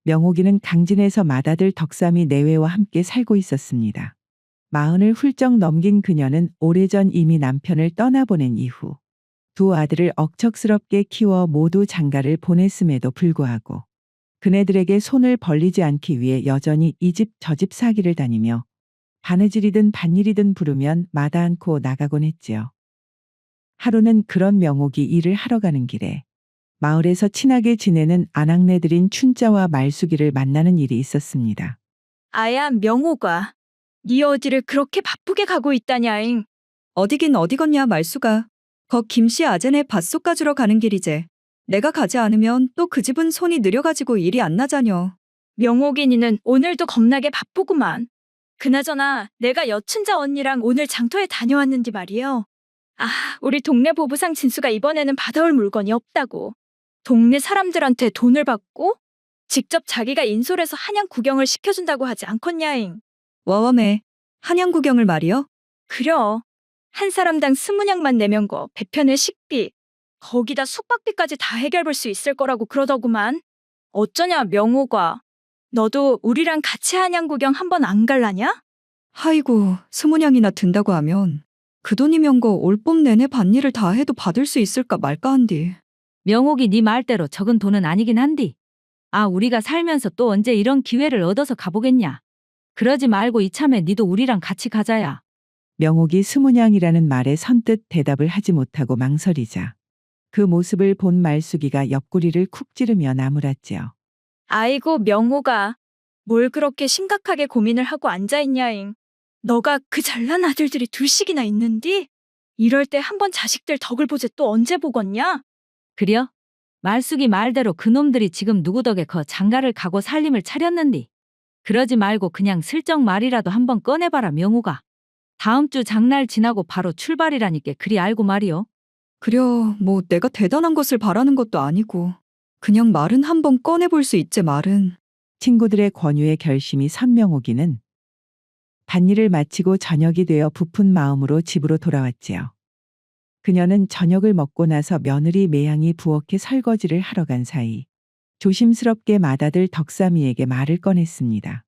명옥이는 강진에서 맏아들 덕삼이 내외와 함께 살고 있었습니다. 40을 훌쩍 넘긴 그녀는 오래전 이미 남편을 떠나보낸 이후 두 아들을 억척스럽게 키워 모두 장가를 보냈음에도 불구하고 그네들에게 손을 벌리지 않기 위해 여전히 이 집 저 집 사기를 다니며 바느질이든 밭일이든 부르면 마다 않고 나가곤 했지요. 하루는 그런 명옥이 일을 하러 가는 길에 마을에서 친하게 지내는 아낙네들인 춘자와 말숙이를 만나는 일이 있었습니다. 아야, 명호가. 네 어디를 그렇게 바쁘게 가고 있다냐잉. 어디긴 어디겠냐 말수가. 거 김씨 아재네 밭속 가주러 가는 길이제. 내가 가지 않으면 또 그 집은 손이 느려가지고 일이 안 나자녀. 명옥이 니는 오늘도 겁나게 바쁘구만. 그나저나 내가 여춘자 언니랑 오늘 장터에 다녀왔는디 말이에요. 아, 우리 동네 보부상 진수가 이번에는 받아올 물건이 없다고. 동네 사람들한테 돈을 받고 직접 자기가 인솔해서 한양 구경을 시켜준다고 하지 않겠냐잉. 와와매. 한양 구경을 말이여? 그려. 한 사람당 20냥만 내면 거 배편에 식비, 거기다 숙박비까지 다 해결볼 수 있을 거라고 그러더구만. 어쩌냐 명호가. 너도 우리랑 같이 한양 구경 한번 안 갈라냐? 하이고 20냥이나 든다고 하면 그 돈이면 거 올 봄 내내 밭일을 다 해도 받을 수 있을까 말까 한디. 명옥이 네 말대로 적은 돈은 아니긴 한디. 아, 우리가 살면서 또 언제 이런 기회를 얻어서 가보겠냐. 그러지 말고 이참에 니도 우리랑 같이 가자야. 명옥이 스무냥이라는 말에 선뜻 대답을 하지 못하고 망설이자 그 모습을 본 말숙이가 옆구리를 쿡 찌르며 나무랐지요. 아이고 명호가. 뭘 그렇게 심각하게 고민을 하고 앉아있냐잉. 너가 그 잘난 아들들이 둘씩이나 있는디? 이럴 때 한번 자식들 덕을 보지 또 언제 보겠냐? 그려? 말숙이 말대로 그놈들이 지금 누구 덕에 장가를 가고 살림을 차렸는디. 그러지 말고 그냥 슬쩍 말이라도 한번 꺼내봐라 명우가. 다음 주 장날 지나고 바로 출발이라니까 그리 알고 말이요. 그려 뭐 내가 대단한 것을 바라는 것도 아니고 그냥 말은 한번 꺼내볼 수 있제 말은. 친구들의 권유에 결심이 선 명옥이는 밭일을 마치고 저녁이 되어 부푼 마음으로 집으로 돌아왔지요. 그녀는 저녁을 먹고 나서 며느리 매양이 부엌에 설거지를 하러 간 사이 조심스럽게 맏아들 덕삼이에게 말을 꺼냈습니다.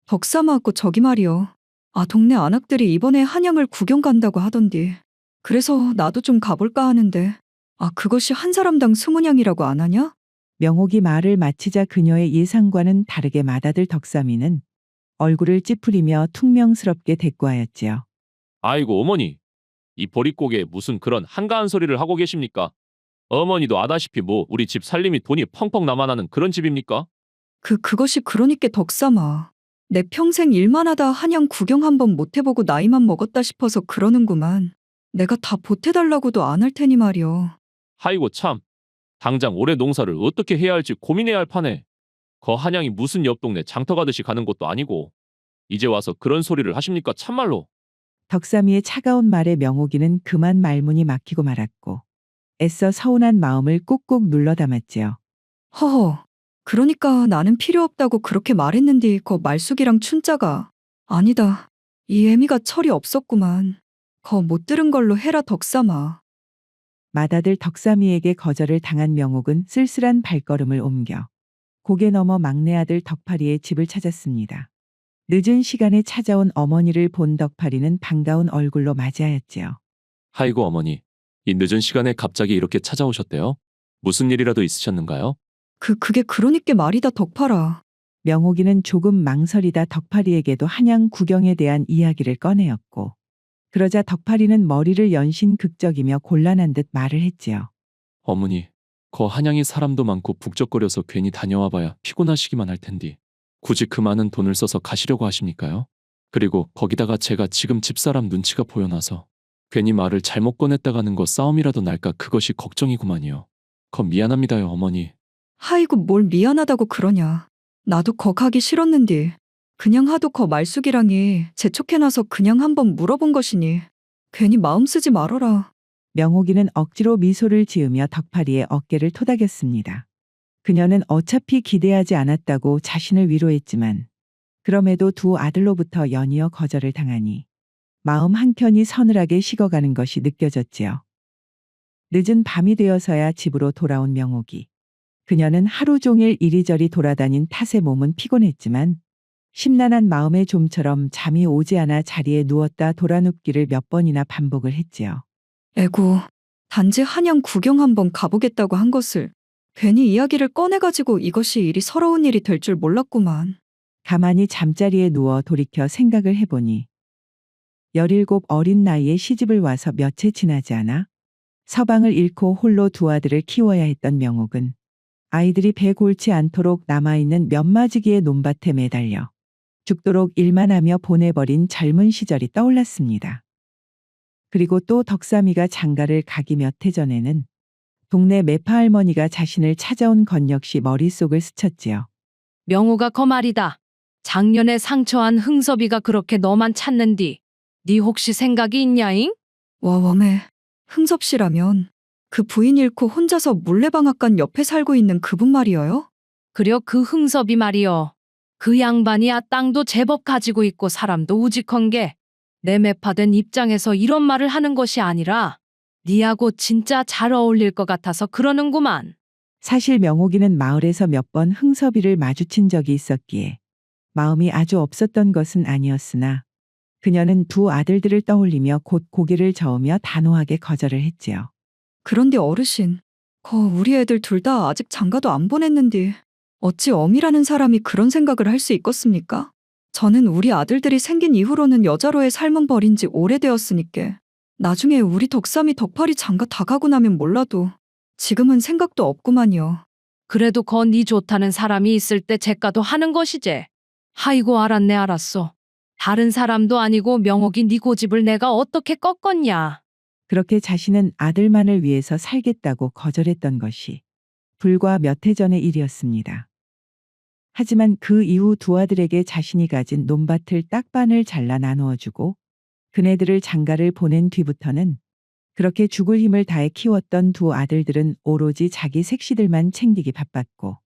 덕삼하고 저기 말이여. 아 동네 아낙들이 이번에 한양을 구경 간다고 하던디. 그래서 나도 좀 가볼까 하는데. 아 그것이 한 사람당 20냥이라고 안 하냐? 명옥이 말을 마치자 그녀의 예상과는 다르게 맏아들 덕삼이는 얼굴을 찌푸리며 퉁명스럽게 대꾸하였지요. 아이고 어머니, 이 보릿고개에 무슨 그런 한가한 소리를 하고 계십니까? 어머니도 아다시피 뭐 우리 집 살림이 돈이 펑펑 남아나는 그런 집입니까? 그것이 그러니까 덕삼아. 내 평생 일만 하다 한양 구경 한번 못 해보고 나이만 먹었다 싶어서 그러는구만. 내가 다 보태달라고도 안 할 테니 말이여. 아이고 참, 당장 올해 농사를 어떻게 해야 할지 고민해야 할 판에 거 한양이 무슨 옆 동네 장터 가듯이 가는 것도 아니고 이제 와서 그런 소리를 하십니까 참말로. 덕삼이의 차가운 말에 명옥이는 그만 말문이 막히고 말았고 애써 서운한 마음을 꾹꾹 눌러 담았지요. 허허. 그러니까 나는 필요 없다고 그렇게 말했는데 거 말숙이랑 춘자가. 아니다. 이 애미가 철이 없었구만. 거 못 들은 걸로 해라 덕삼아. 맏아들 덕삼이에게 거절을 당한 명옥은 쓸쓸한 발걸음을 옮겨 고개 넘어 막내 아들 덕파리의 집을 찾았습니다. 늦은 시간에 찾아온 어머니를 본 덕파리는 반가운 얼굴로 맞이하였지요. 아이고 어머니, 이 늦은 시간에 갑자기 이렇게 찾아오셨대요? 무슨 일이라도 있으셨는가요? 그게 그러니까 말이다 덕파라. 명옥이는 조금 망설이다 덕파리에게도 한양 구경에 대한 이야기를 꺼내었고 그러자 덕파리는 머리를 연신 극적이며 곤란한 듯 말을 했지요. 어머니, 거 한양이 사람도 많고 북적거려서 괜히 다녀와 봐야 피곤하시기만 할 텐디. 굳이 그 많은 돈을 써서 가시려고 하십니까요? 그리고 거기다가 제가 지금 집사람 눈치가 보여놔서 괜히 말을 잘못 꺼냈다가는 거 싸움이라도 날까 그것이 걱정이구만요. 거 미안합니다요 어머니. 아이고 뭘 미안하다고 그러냐. 나도 거 가기 싫었는데 그냥 하도 거 말숙이랑이 재촉해놔서 그냥 한번 물어본 것이니 괜히 마음 쓰지 말어라. 명옥이는 억지로 미소를 지으며 덕파리의 어깨를 토닥였습니다. 그녀는 어차피 기대하지 않았다고 자신을 위로했지만 그럼에도 두 아들로부터 연이어 거절을 당하니 마음 한켠이 서늘하게 식어가는 것이 느껴졌지요. 늦은 밤이 되어서야 집으로 돌아온 명옥이 그녀는 하루 종일 이리저리 돌아다닌 탓에 몸은 피곤했지만 심란한 마음의 좀처럼 잠이 오지 않아 자리에 누웠다 돌아눕기를 몇 번이나 반복을 했지요. 에고, 단지 한양 구경 한번 가보겠다고 한 것을 괜히 이야기를 꺼내가지고 이것이 일이 서러운 일이 될 줄 몰랐구만. 가만히 잠자리에 누워 돌이켜 생각을 해보니 17 어린 나이에 시집을 와서 몇 해 지나지 않아 서방을 잃고 홀로 두 아들을 키워야 했던 명옥은 아이들이 배 골치 않도록 남아있는 면마지기의 논밭에 매달려 죽도록 일만 하며 보내버린 젊은 시절이 떠올랐습니다. 그리고 또 덕삼이가 장가를 가기 몇 해 전에는 동네 매파 할머니가 자신을 찾아온 건 역시 머릿속을 스쳤지요. 명호가 거 말이다. 작년에 상처한 흥섭이가 그렇게 너만 찾는디. 네 혹시 생각이 있냐잉? 웜에 흥섭 씨라면 그 부인 잃고 혼자서 물레방앗간 옆에 살고 있는 그분 말이어요? 그려 그 흥섭이 말이여. 그 양반이야 땅도 제법 가지고 있고 사람도 우직한 게 내 매파된 입장에서 이런 말을 하는 것이 아니라 니하고 진짜 잘 어울릴 것 같아서 그러는구만. 사실 명옥이는 마을에서 몇 번 흥섭이를 마주친 적이 있었기에 마음이 아주 없었던 것은 아니었으나 그녀는 두 아들들을 떠올리며 곧 고개를 저으며 단호하게 거절을 했지요. 그런데 어르신, 우리 애들 둘 다 아직 장가도 안 보냈는데 어찌 엄이라는 사람이 그런 생각을 할 수 있겠습니까? 저는 우리 아들들이 생긴 이후로는 여자로의 삶은 버린 지 오래되었으니께 나중에 우리 덕삼이 덕팔이 장가 다 가고 나면 몰라도 지금은 생각도 없구만요. 그래도 거 니 좋다는 사람이 있을 때 제가도 하는 것이제. 아이고 알았네 알았어. 다른 사람도 아니고 명옥이 니 고집을 내가 어떻게 꺾었냐. 그렇게 자신은 아들만을 위해서 살겠다고 거절했던 것이 불과 몇 해 전의 일이었습니다. 하지만 그 이후 두 아들에게 자신이 가진 논밭을 딱 반을 잘라 나누어주고 그네들을 장가를 보낸 뒤부터는 그렇게 죽을 힘을 다해 키웠던 두 아들들은 오로지 자기 색시들만 챙기기 바빴고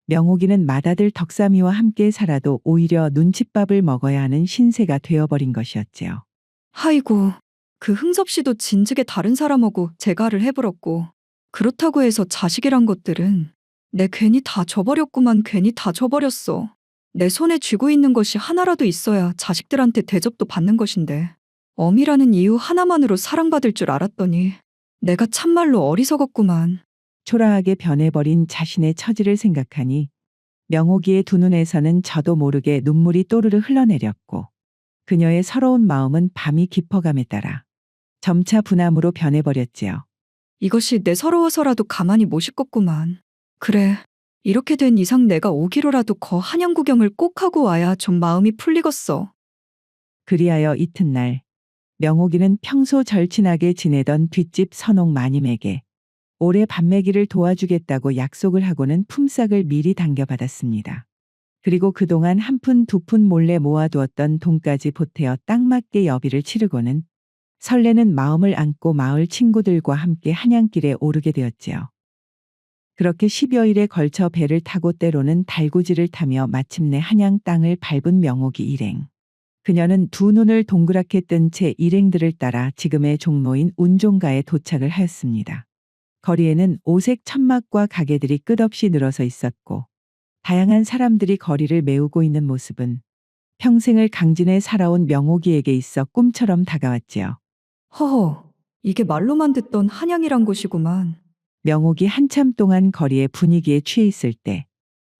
명옥이는 맏아들 덕삼이와 함께 살아도 오히려 눈칫밥을 먹어야 하는 신세가 되어버린 것이었지요. 아이고, 그 흥섭 씨도 진즉에 다른 사람하고 재가를 해버렸고 그렇다고 해서 자식이란 것들은 내 괜히 다 줘버렸구만. 괜히 다 줘버렸어. 내 손에 쥐고 있는 것이 하나라도 있어야 자식들한테 대접도 받는 것인데 엄이라는 이유 하나만으로 사랑받을 줄 알았더니 내가 참말로 어리석었구만. 초라하게 변해버린 자신의 처지를 생각하니 명옥이의 두 눈에서는 저도 모르게 눈물이 또르르 흘러내렸고 그녀의 서러운 마음은 밤이 깊어감에 따라 점차 분함으로 변해버렸지요. 이것이 내 서러워서라도 가만히 못 있겠구만. 그래, 이렇게 된 이상 내가 오기로라도 한양 구경을 꼭 하고 와야 좀 마음이 풀리겠어. 그리하여 이튿날 명옥이는 평소 절친하게 지내던 뒷집 선옥 마님에게 올해 밤매기를 도와주겠다고 약속을 하고는 품삯을 미리 당겨받았습니다. 그리고 그동안 한 푼 두 푼 몰래 모아두었던 돈까지 보태어 딱 맞게 여비를 치르고는 설레는 마음을 안고 마을 친구들과 함께 한양길에 오르게 되었지요. 그렇게 10여일에 걸쳐 배를 타고 때로는 달구지를 타며 마침내 한양 땅을 밟은 명옥이 일행. 그녀는 두 눈을 동그랗게 뜬 채 일행들을 따라 지금의 종로인 운종가에 도착을 하였습니다. 거리에는 오색 천막과 가게들이 끝없이 늘어서 있었고 다양한 사람들이 거리를 메우고 있는 모습은 평생을 강진해 살아온 명옥이에게 있어 꿈처럼 다가왔지요. 허허, 이게 말로만 듣던 한양이란 곳이구만. 명옥이 한참 동안 거리의 분위기에 취해 있을 때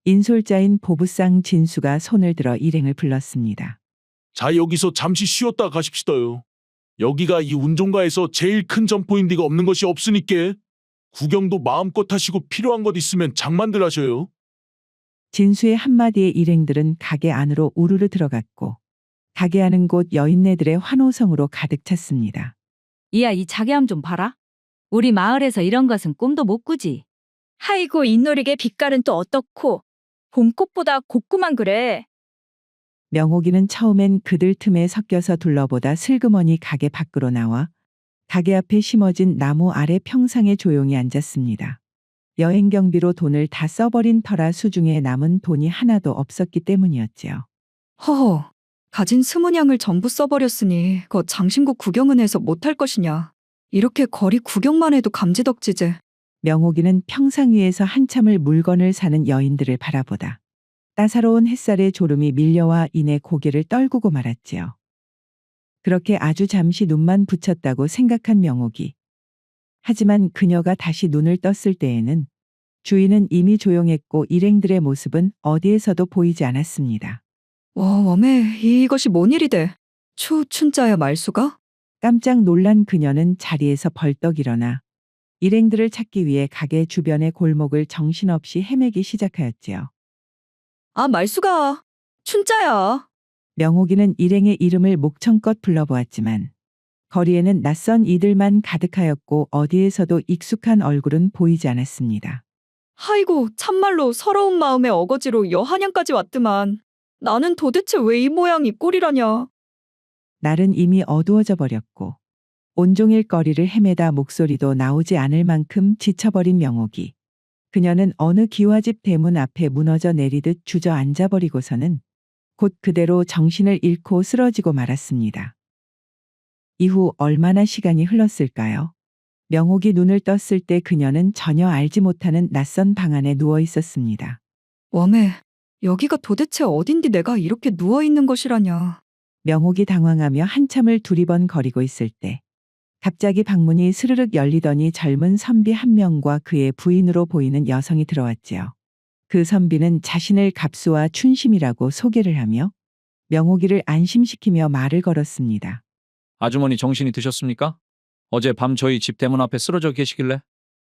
인솔자인 보부상 진수가 손을 들어 일행을 불렀습니다. 자, 여기서 잠시 쉬었다 가십시다요. 여기가 이 운종가에서 제일 큰 점포인데가 없는 것이 없으니께 구경도 마음껏 하시고 필요한 것 있으면 장만들 하셔요. 진수의 한마디에 일행들은 가게 안으로 우르르 들어갔고 가게 하는 곳 여인네들의 환호성으로 가득 찼습니다. 이야 이 자괴함 좀 봐라. 우리 마을에서 이런 것은 꿈도 못 꾸지. 아이고 잇노리게 빛깔은 또 어떻고 봄꽃보다 곱구만 그래. 명옥이는 처음엔 그들 틈에 섞여서 둘러보다 슬그머니 가게 밖으로 나와 가게 앞에 심어진 나무 아래 평상에 조용히 앉았습니다. 여행 경비로 돈을 다 써버린 터라 수중에 남은 돈이 하나도 없었기 때문이었지요. 허허, 가진 20냥을 전부 써버렸으니 장신구 구경은 해서 못할 것이냐. 이렇게 거리 구경만 해도 감지덕지제. 명옥이는 평상 위에서 한참을 물건을 사는 여인들을 바라보다 따사로운 햇살에 졸음이 밀려와 이내 고개를 떨구고 말았지요. 그렇게 아주 잠시 눈만 붙였다고 생각한 명옥이. 하지만 그녀가 다시 눈을 떴을 때에는 주위는 이미 조용했고 일행들의 모습은 어디에서도 보이지 않았습니다. 와, 웜에 이것이 뭔 일이대? 춘자야 말수가? 깜짝 놀란 그녀는 자리에서 벌떡 일어나 일행들을 찾기 위해 가게 주변의 골목을 정신없이 헤매기 시작하였지요. 아, 말수가. 춘자야. 명옥이는 일행의 이름을 목청껏 불러보았지만 거리에는 낯선 이들만 가득하였고 어디에서도 익숙한 얼굴은 보이지 않았습니다. 아이고, 참말로 서러운 마음에 어거지로 여한양까지 왔드만. 나는 도대체 왜 이 모양 이 꼴이라냐. 날은 이미 어두워져 버렸고 온종일 거리를 헤매다 목소리도 나오지 않을 만큼 지쳐버린 명옥이. 그녀는 어느 기와집 대문 앞에 무너져 내리듯 주저앉아 버리고서는 곧 그대로 정신을 잃고 쓰러지고 말았습니다. 이후 얼마나 시간이 흘렀을까요? 명옥이 눈을 떴을 때 그녀는 전혀 알지 못하는 낯선 방 안에 누워 있었습니다. 웜에 여기가 도대체 어딘디 내가 이렇게 누워있는 것이라냐. 명옥이 당황하며 한참을 두리번거리고 있을 때 갑자기 방문이 스르륵 열리더니 젊은 선비 한 명과 그의 부인으로 보이는 여성이 들어왔지요. 그 선비는 자신을 갑수와 춘심이라고 소개를 하며 명옥이를 안심시키며 말을 걸었습니다. 아주머니 정신이 드셨습니까? 어제 밤 저희 집 대문 앞에 쓰러져 계시길래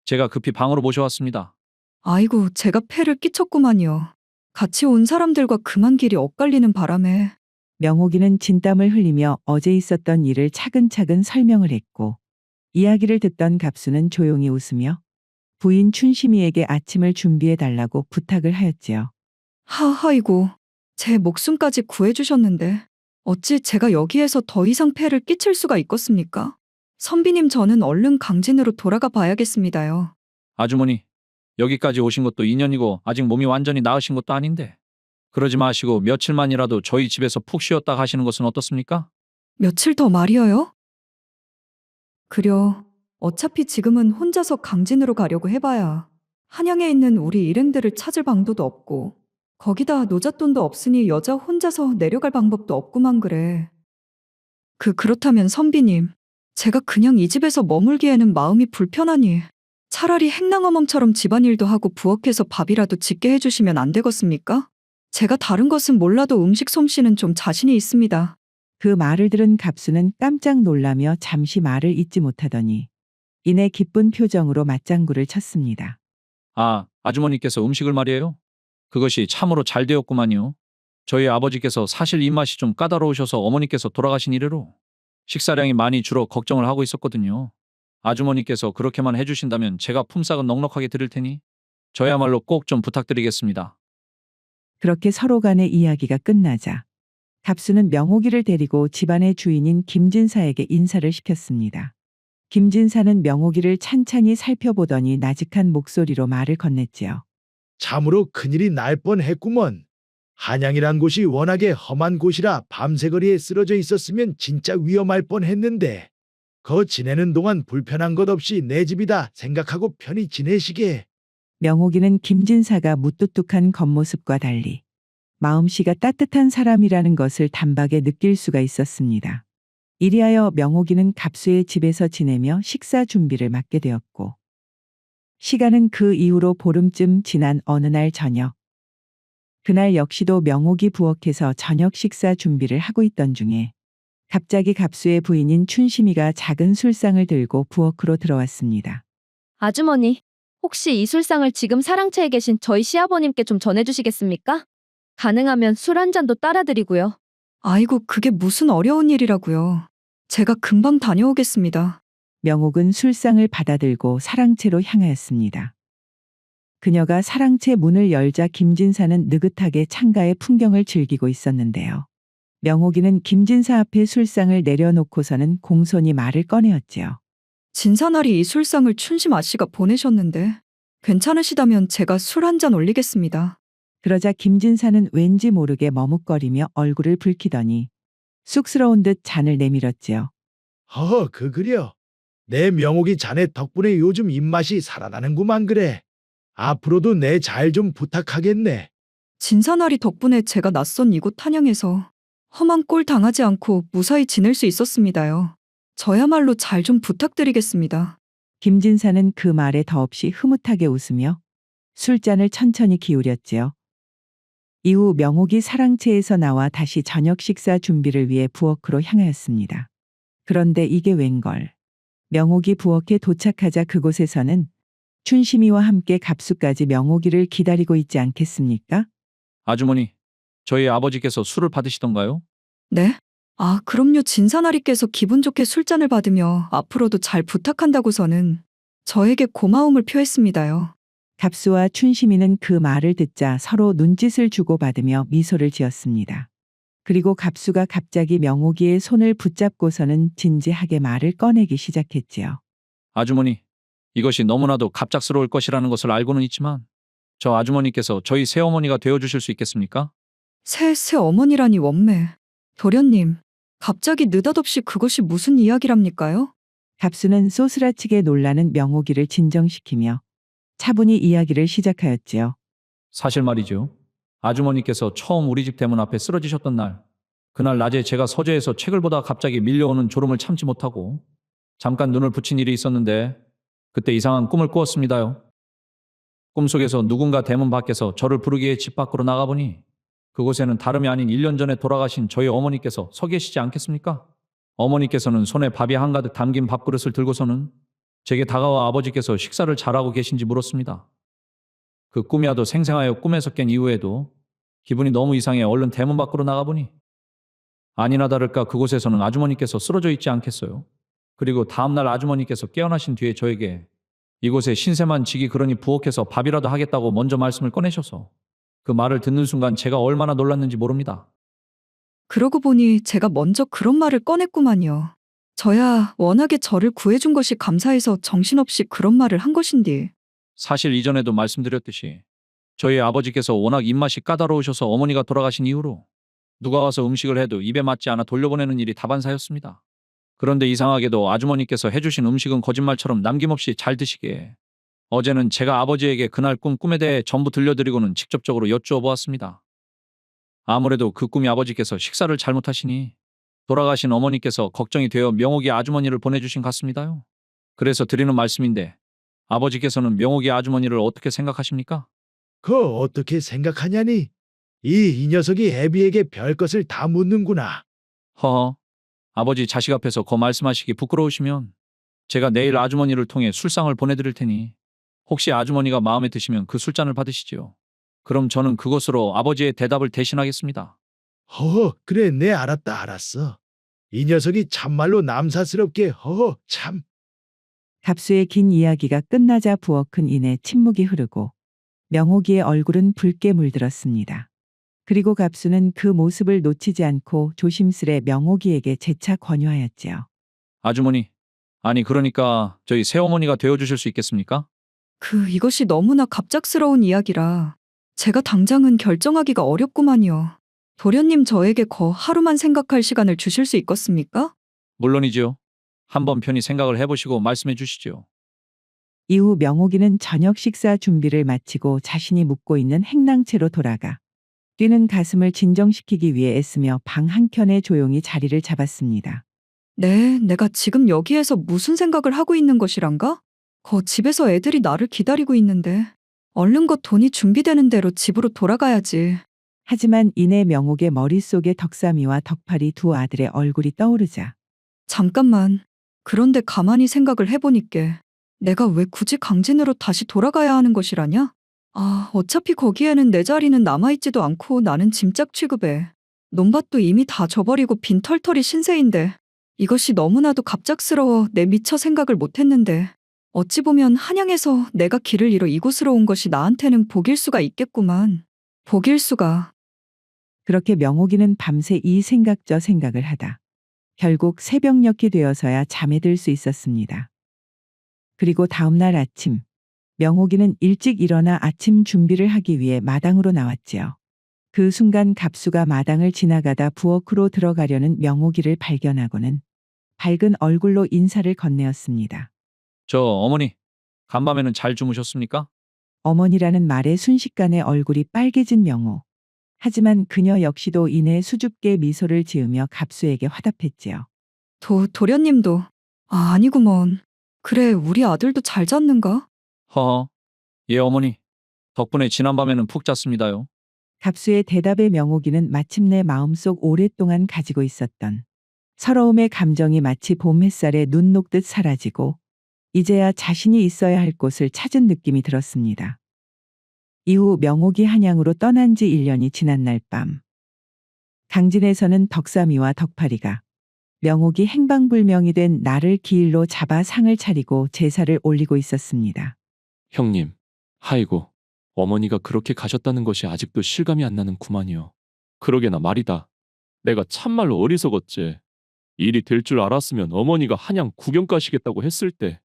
제가 급히 방으로 모셔왔습니다. 아이고, 제가 폐를 끼쳤구만요. 같이 온 사람들과 그만 길이 엇갈리는 바람에. 명옥이는 진땀을 흘리며 어제 있었던 일을 차근차근 설명을 했고 이야기를 듣던 갑수는 조용히 웃으며 부인 춘심이에게 아침을 준비해 달라고 부탁을 하였지요. 하하이고, 제 목숨까지 구해주셨는데 어찌 제가 여기에서 더 이상 폐를 끼칠 수가 있겠습니까? 선비님, 저는 얼른 강진으로 돌아가 봐야겠습니다요. 아주머니, 여기까지 오신 것도 인연이고 아직 몸이 완전히 나으신 것도 아닌데 그러지 마시고 며칠만이라도 저희 집에서 푹 쉬었다 가시는 것은 어떻습니까? 며칠 더 말이어요? 그려, 어차피 지금은 혼자서 강진으로 가려고 해봐야 한양에 있는 우리 일행들을 찾을 방도도 없고 거기다 노잣돈도 없으니 여자 혼자서 내려갈 방법도 없구만 그래. 그렇다면 선비님, 제가 그냥 이 집에서 머물기에는 마음이 불편하니 차라리 행랑어멈처럼 집안일도 하고 부엌에서 밥이라도 짓게 해주시면 안 되겠습니까? 제가 다른 것은 몰라도 음식 솜씨는 좀 자신이 있습니다. 그 말을 들은 갑수는 깜짝 놀라며 잠시 말을 잇지 못하더니 이내 기쁜 표정으로 맞장구를 쳤습니다. 아, 아주머니께서 음식을 말이에요? 그것이 참으로 잘 되었구만요. 저희 아버지께서 사실 입맛이 좀 까다로우셔서 어머니께서 돌아가신 이래로 식사량이 많이 줄어 걱정을 하고 있었거든요. 아주머니께서 그렇게만 해주신다면 제가 품삯은 넉넉하게 드릴 테니 저야말로 꼭 좀 부탁드리겠습니다. 그렇게 서로 간의 이야기가 끝나자 갑수는 명옥이를 데리고 집안의 주인인 김진사에게 인사를 시켰습니다. 김진사는 명옥이를 찬찬히 살펴보더니 나직한 목소리로 말을 건넸지요. 참으로 큰일이 날 뻔했구먼. 한양이란 곳이 워낙에 험한 곳이라 밤새 거리에 쓰러져 있었으면 진짜 위험할 뻔했는데 거 지내는 동안 불편한 것 없이 내 집이다 생각하고 편히 지내시게. 명옥이는 김진사가 무뚝뚝한 겉모습과 달리 마음씨가 따뜻한 사람이라는 것을 단박에 느낄 수가 있었습니다. 이리하여 명옥이는 갑수의 집에서 지내며 식사 준비를 맡게 되었고 시간은 그 이후로 보름쯤 지난 어느 날 저녁. 그날 역시도 명옥이 부엌에서 저녁 식사 준비를 하고 있던 중에 갑자기 갑수의 부인인 춘심이가 작은 술상을 들고 부엌으로 들어왔습니다. 아주머니, 혹시 이 술상을 지금 사랑채에 계신 저희 시아버님께 좀 전해주시겠습니까? 가능하면 술 한 잔도 따라드리고요. 아이고, 그게 무슨 어려운 일이라고요. 제가 금방 다녀오겠습니다. 명옥은 술상을 받아들고 사랑채로 향하였습니다. 그녀가 사랑채 문을 열자 김진사는 느긋하게 창가의 풍경을 즐기고 있었는데요. 명옥이는 김진사 앞에 술상을 내려놓고서는 공손히 말을 꺼내었지요. 진사날이 이 술상을 춘심 아씨가 보내셨는데 괜찮으시다면 제가 술 한 잔 올리겠습니다. 그러자 김진사는 왠지 모르게 머뭇거리며 얼굴을 붉히더니 쑥스러운 듯 잔을 내밀었지요. 그려. 내 명옥이 자네 덕분에 요즘 입맛이 살아나는구만 그래. 앞으로도 내 잘 좀 부탁하겠네. 진사나리 덕분에 제가 낯선 이곳 탄양에서 험한 꼴 당하지 않고 무사히 지낼 수 있었습니다요. 저야말로 잘 좀 부탁드리겠습니다. 김진사는 그 말에 더없이 흐뭇하게 웃으며 술잔을 천천히 기울였지요. 이후 명옥이 사랑채에서 나와 다시 저녁 식사 준비를 위해 부엌으로 향하였습니다. 그런데 이게 웬걸. 명옥이 부엌에 도착하자 그곳에서는 춘심이와 함께 갑수까지 명옥이를 기다리고 있지 않겠습니까? 아주머니, 저희 아버지께서 술을 받으시던가요? 네? 아, 그럼요. 진사나리께서 기분 좋게 술잔을 받으며 앞으로도 잘 부탁한다고서는 저에게 고마움을 표했습니다요. 갑수와 춘심이는 그 말을 듣자 서로 눈짓을 주고받으며 미소를 지었습니다. 그리고 갑수가 갑자기 명옥이의 손을 붙잡고서는 진지하게 말을 꺼내기 시작했지요. 아주머니, 이것이 너무나도 갑작스러울 것이라는 것을 알고는 있지만 저 아주머니께서 저희 새어머니가 되어주실 수 있겠습니까? 새 어머니라니 원매. 도련님, 갑자기 느닷없이 그것이 무슨 이야기랍니까요? 갑수는 쏘스라치게 놀라는 명옥이를 진정시키며 차분히 이야기를 시작하였지요. 사실 말이죠. 아주머니께서 처음 우리 집 대문 앞에 쓰러지셨던 날, 그날 낮에 제가 서재에서 책을 보다 갑자기 밀려오는 졸음을 참지 못하고 잠깐 눈을 붙인 일이 있었는데 그때 이상한 꿈을 꾸었습니다요. 꿈속에서 누군가 대문 밖에서 저를 부르기에 집 밖으로 나가보니 그곳에는 다름이 아닌 1년 전에 돌아가신 저희 어머니께서 서 계시지 않겠습니까? 어머니께서는 손에 밥이 한가득 담긴 밥그릇을 들고서는 제게 다가와 아버지께서 식사를 잘하고 계신지 물었습니다. 그 꿈이 하도 생생하여 꿈에서 깬 이후에도 기분이 너무 이상해 얼른 대문 밖으로 나가보니 아니나 다를까 그곳에서는 아주머니께서 쓰러져 있지 않겠어요. 그리고 다음날 아주머니께서 깨어나신 뒤에 저에게 이곳에 신세만 지기 그러니 부엌에서 밥이라도 하겠다고 먼저 말씀을 꺼내셔서 그 말을 듣는 순간 제가 얼마나 놀랐는지 모릅니다. 그러고 보니 제가 먼저 그런 말을 꺼냈구만요. 저야 워낙에 저를 구해준 것이 감사해서 정신없이 그런 말을 한 것인디. 사실 이전에도 말씀드렸듯이 저희 아버지께서 워낙 입맛이 까다로우셔서 어머니가 돌아가신 이후로 누가 와서 음식을 해도 입에 맞지 않아 돌려보내는 일이 다반사였습니다. 그런데 이상하게도 아주머니께서 해주신 음식은 거짓말처럼 남김없이 잘 드시기에 어제는 제가 아버지에게 그날 꿈에 대해 전부 들려드리고는 직접적으로 여쭈어 보았습니다. 아무래도 그 꿈이 아버지께서 식사를 잘못하시니 돌아가신 어머니께서 걱정이 되어 명옥이 아주머니를 보내주신 것 같습니다요. 그래서 드리는 말씀인데 아버지께서는 명옥이 아주머니를 어떻게 생각하십니까? 그거 어떻게 생각하냐니? 이 녀석이 애비에게 별것을 다 묻는구나. 허허, 아버지 자식 앞에서 거 말씀하시기 부끄러우시면 제가 내일 아주머니를 통해 술상을 보내드릴 테니 혹시 아주머니가 마음에 드시면 그 술잔을 받으시지요. 그럼 저는 그것으로 아버지의 대답을 대신하겠습니다. 허허, 그래, 내 알았어. 이 녀석이 참말로 남사스럽게 허허, 참. 갑수의 긴 이야기가 끝나자 부엌은 이내 침묵이 흐르고 명옥이의 얼굴은 붉게 물들었습니다. 그리고 갑수는 그 모습을 놓치지 않고 조심스레 명옥이에게 재차 권유하였지요. 아주머니, 아니 그러니까 저희 새어머니가 되어주실 수 있겠습니까? 이것이 너무나 갑작스러운 이야기라 제가 당장은 결정하기가 어렵구만요. 도련님 저에게 하루만 생각할 시간을 주실 수 있겠습니까? 물론이지요. 한번 편히 생각을 해보시고 말씀해 주시죠. 이후 명옥이는 저녁 식사 준비를 마치고 자신이 묵고 있는 행랑채로 돌아가 뛰는 가슴을 진정시키기 위해 애쓰며 방 한켠에 조용히 자리를 잡았습니다. 네, 내가 지금 여기에서 무슨 생각을 하고 있는 것이란가? 집에서 애들이 나를 기다리고 있는데 얼른 돈이 준비되는 대로 집으로 돌아가야지. 하지만 이내 명옥의 머릿속에 덕삼이와 덕팔이 두 아들의 얼굴이 떠오르자 잠깐만. 그런데 가만히 생각을 해보니까 내가 왜 굳이 강진으로 다시 돌아가야 하는 것이라냐? 어차피 거기에는 내 자리는 남아있지도 않고 나는 짐짝 취급해. 논밭도 이미 다 져버리고 빈털털이 신세인데 이것이 너무나도 갑작스러워 내 미처 생각을 못했는데 어찌 보면 한양에서 내가 길을 잃어 이곳으로 온 것이 나한테는 복일 수가 있겠구만. 복일 수가. 그렇게 명옥이는 밤새 이 생각 저 생각을 하다 결국 새벽녘이 되어서야 잠에 들 수 있었습니다. 그리고 다음날 아침 명옥이는 일찍 일어나 아침 준비를 하기 위해 마당으로 나왔지요. 그 순간 갑수가 마당을 지나가다 부엌으로 들어가려는 명옥이를 발견하고는 밝은 얼굴로 인사를 건네었습니다. 저 어머니, 간밤에는 잘 주무셨습니까? 어머니라는 말에 순식간에 얼굴이 빨개진 명호. 하지만 그녀 역시도 이내 수줍게 미소를 지으며 갑수에게 화답했지요. 도련님도. 아니구먼. 그래, 우리 아들도 잘 잤는가? 허허. 예, 어머니. 덕분에 지난밤에는 푹 잤습니다요. 갑수의 대답에 명옥이는 마침내 마음속 오랫동안 가지고 있었던 서러움의 감정이 마치 봄 햇살에 눈 녹듯 사라지고 이제야 자신이 있어야 할 곳을 찾은 느낌이 들었습니다. 이후 명옥이 한양으로 떠난 지 1년이 지난 날 밤. 강진에서는 덕삼이와 덕파리가 명옥이 행방불명이 된 날을 기일로 잡아 상을 차리고 제사를 올리고 있었습니다. 형님, 하이고, 어머니가 그렇게 가셨다는 것이 아직도 실감이 안 나는 구만이요. 그러게나 말이다. 내가 참말로 어리석었지. 일이 될 줄 알았으면 어머니가 한양 구경 가시겠다고 했을 때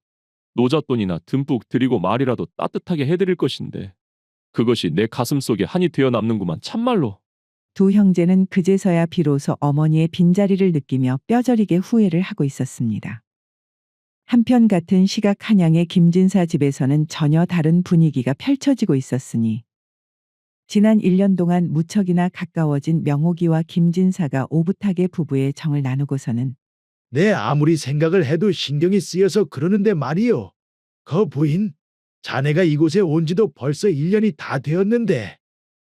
노잣돈이나 듬뿍 드리고 말이라도 따뜻하게 해드릴 것인데 그것이 내 가슴속에 한이 되어 남는구만 참말로. 두 형제는 그제서야 비로소 어머니의 빈자리를 느끼며 뼈저리게 후회를 하고 있었습니다. 한편 같은 시각 한양의 김진사 집에서는 전혀 다른 분위기가 펼쳐지고 있었으니 지난 1년 동안 무척이나 가까워진 명옥이와 김진사가 오붓하게 부부의 정을 나누고서는 내 아무리 생각을 해도 신경이 쓰여서 그러는데 말이요. 거 부인, 자네가 이곳에 온 지도 벌써 1년이 다 되었는데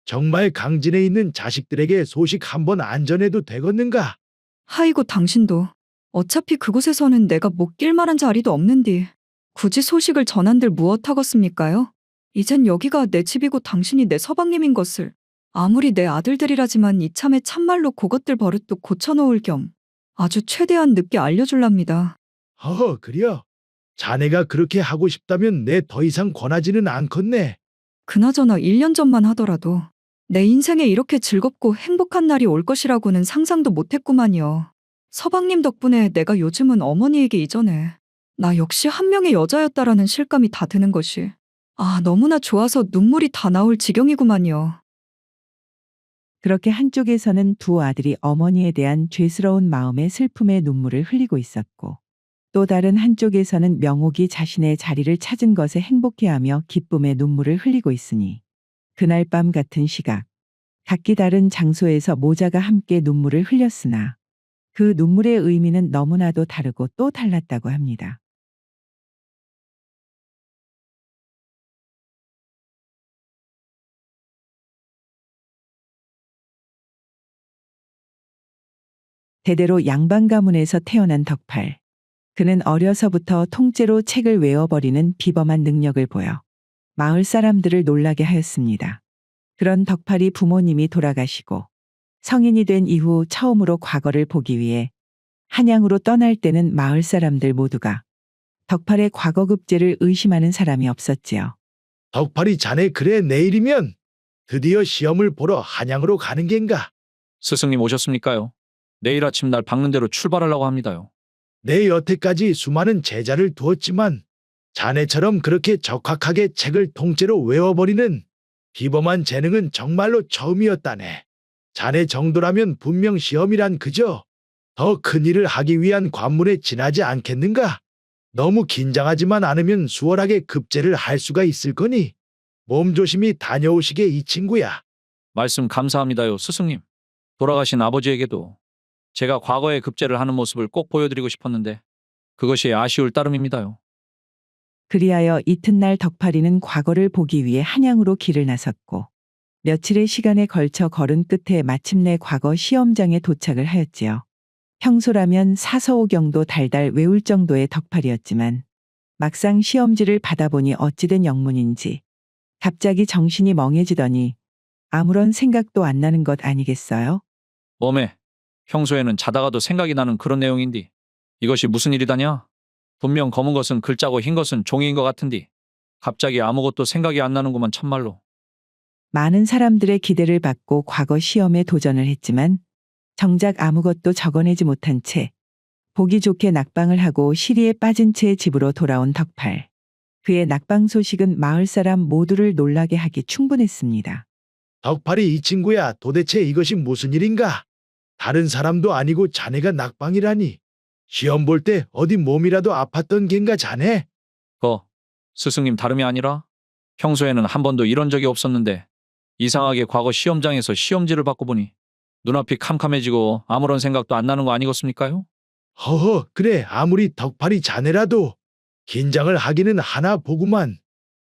정말 강진에 있는 자식들에게 소식 한번 안 전해도 되겠는가? 하이고 당신도. 어차피 그곳에서는 내가 못 낄 만한 자리도 없는디. 굳이 소식을 전한들 무엇하겠습니까요? 이젠 여기가 내 집이고 당신이 내 서방님인 것을. 아무리 내 아들들이라지만 이참에 참말로 그것들 버릇도 고쳐놓을 겸 아주 최대한 늦게 알려줄랍니다. 허허, 그려. 자네가 그렇게 하고 싶다면 내 더 이상 권하지는 않겠네. 그나저나 1년 전만 하더라도 내 인생에 이렇게 즐겁고 행복한 날이 올 것이라고는 상상도 못했구만요. 서방님 덕분에 내가 요즘은 어머니에게 이전에 나 역시 한 명의 여자였다라는 실감이 다 드는 것이 너무나 좋아서 눈물이 다 나올 지경이구만요. 그렇게 한쪽에서는 두 아들이 어머니에 대한 죄스러운 마음에 슬픔의 눈물을 흘리고 있었고 또 다른 한쪽에서는 명옥이 자신의 자리를 찾은 것에 행복해하며 기쁨의 눈물을 흘리고 있으니 그날 밤 같은 시각 각기 다른 장소에서 모자가 함께 눈물을 흘렸으나 그 눈물의 의미는 너무나도 다르고 또 달랐다고 합니다. 대대로 양반 가문에서 태어난 덕팔. 그는 어려서부터 통째로 책을 외워버리는 비범한 능력을 보여 마을 사람들을 놀라게 하였습니다. 그런 덕팔이 부모님이 돌아가시고 성인이 된 이후 처음으로 과거를 보기 위해 한양으로 떠날 때는 마을 사람들 모두가 덕팔의 과거 급제를 의심하는 사람이 없었지요. 덕팔이 자네 그래 내일이면 드디어 시험을 보러 한양으로 가는 겐가? 스승님 오셨습니까요? 내일 아침 날 박는 대로 출발하려고 합니다요. 내 여태까지 수많은 제자를 두었지만 자네처럼 그렇게 적확하게 책을 통째로 외워버리는 비범한 재능은 정말로 처음이었다네. 자네 정도라면 분명 시험이란 그저 더 큰 일을 하기 위한 관문에 지나지 않겠는가? 너무 긴장하지만 않으면 수월하게 급제를 할 수가 있을 거니 몸조심히 다녀오시게 이 친구야. 말씀 감사합니다요, 스승님. 돌아가신 아버지에게도 제가 과거에 급제를 하는 모습을 꼭 보여드리고 싶었는데 그것이 아쉬울 따름입니다요. 그리하여 이튿날 덕팔이는 과거를 보기 위해 한양으로 길을 나섰고 며칠의 시간에 걸쳐 걸은 끝에 마침내 과거 시험장에 도착을 하였지요. 평소라면 사서오경도 달달 외울 정도의 덕팔이었지만 막상 시험지를 받아보니 어찌된 영문인지 갑자기 정신이 멍해지더니 아무런 생각도 안 나는 것 아니겠어요? 웜에 평소에는 자다가도 생각이 나는 그런 내용인디 이것이 무슨 일이다냐? 분명 검은 것은 글자고 흰 것은 종이인 것 같은디 갑자기 아무것도 생각이 안 나는구만 참말로. 많은 사람들의 기대를 받고 과거 시험에 도전을 했지만 정작 아무것도 적어내지 못한 채 보기 좋게 낙방을 하고 시리에 빠진 채 집으로 돌아온 덕팔. 그의 낙방 소식은 마을 사람 모두를 놀라게 하기 충분했습니다. 덕팔이 이 친구야, 도대체 이것이 무슨 일인가? 다른 사람도 아니고 자네가 낙방이라니. 시험 볼 때 어디 몸이라도 아팠던 겐가 자네? 스승님 다름이 아니라 평소에는 한 번도 이런 적이 없었는데 이상하게 과거 시험장에서 시험지를 받고 보니 눈앞이 캄캄해지고 아무런 생각도 안 나는 거 아니겠습니까요? 허허, 그래 아무리 덕팔이 자네라도 긴장을 하기는 하나 보구만.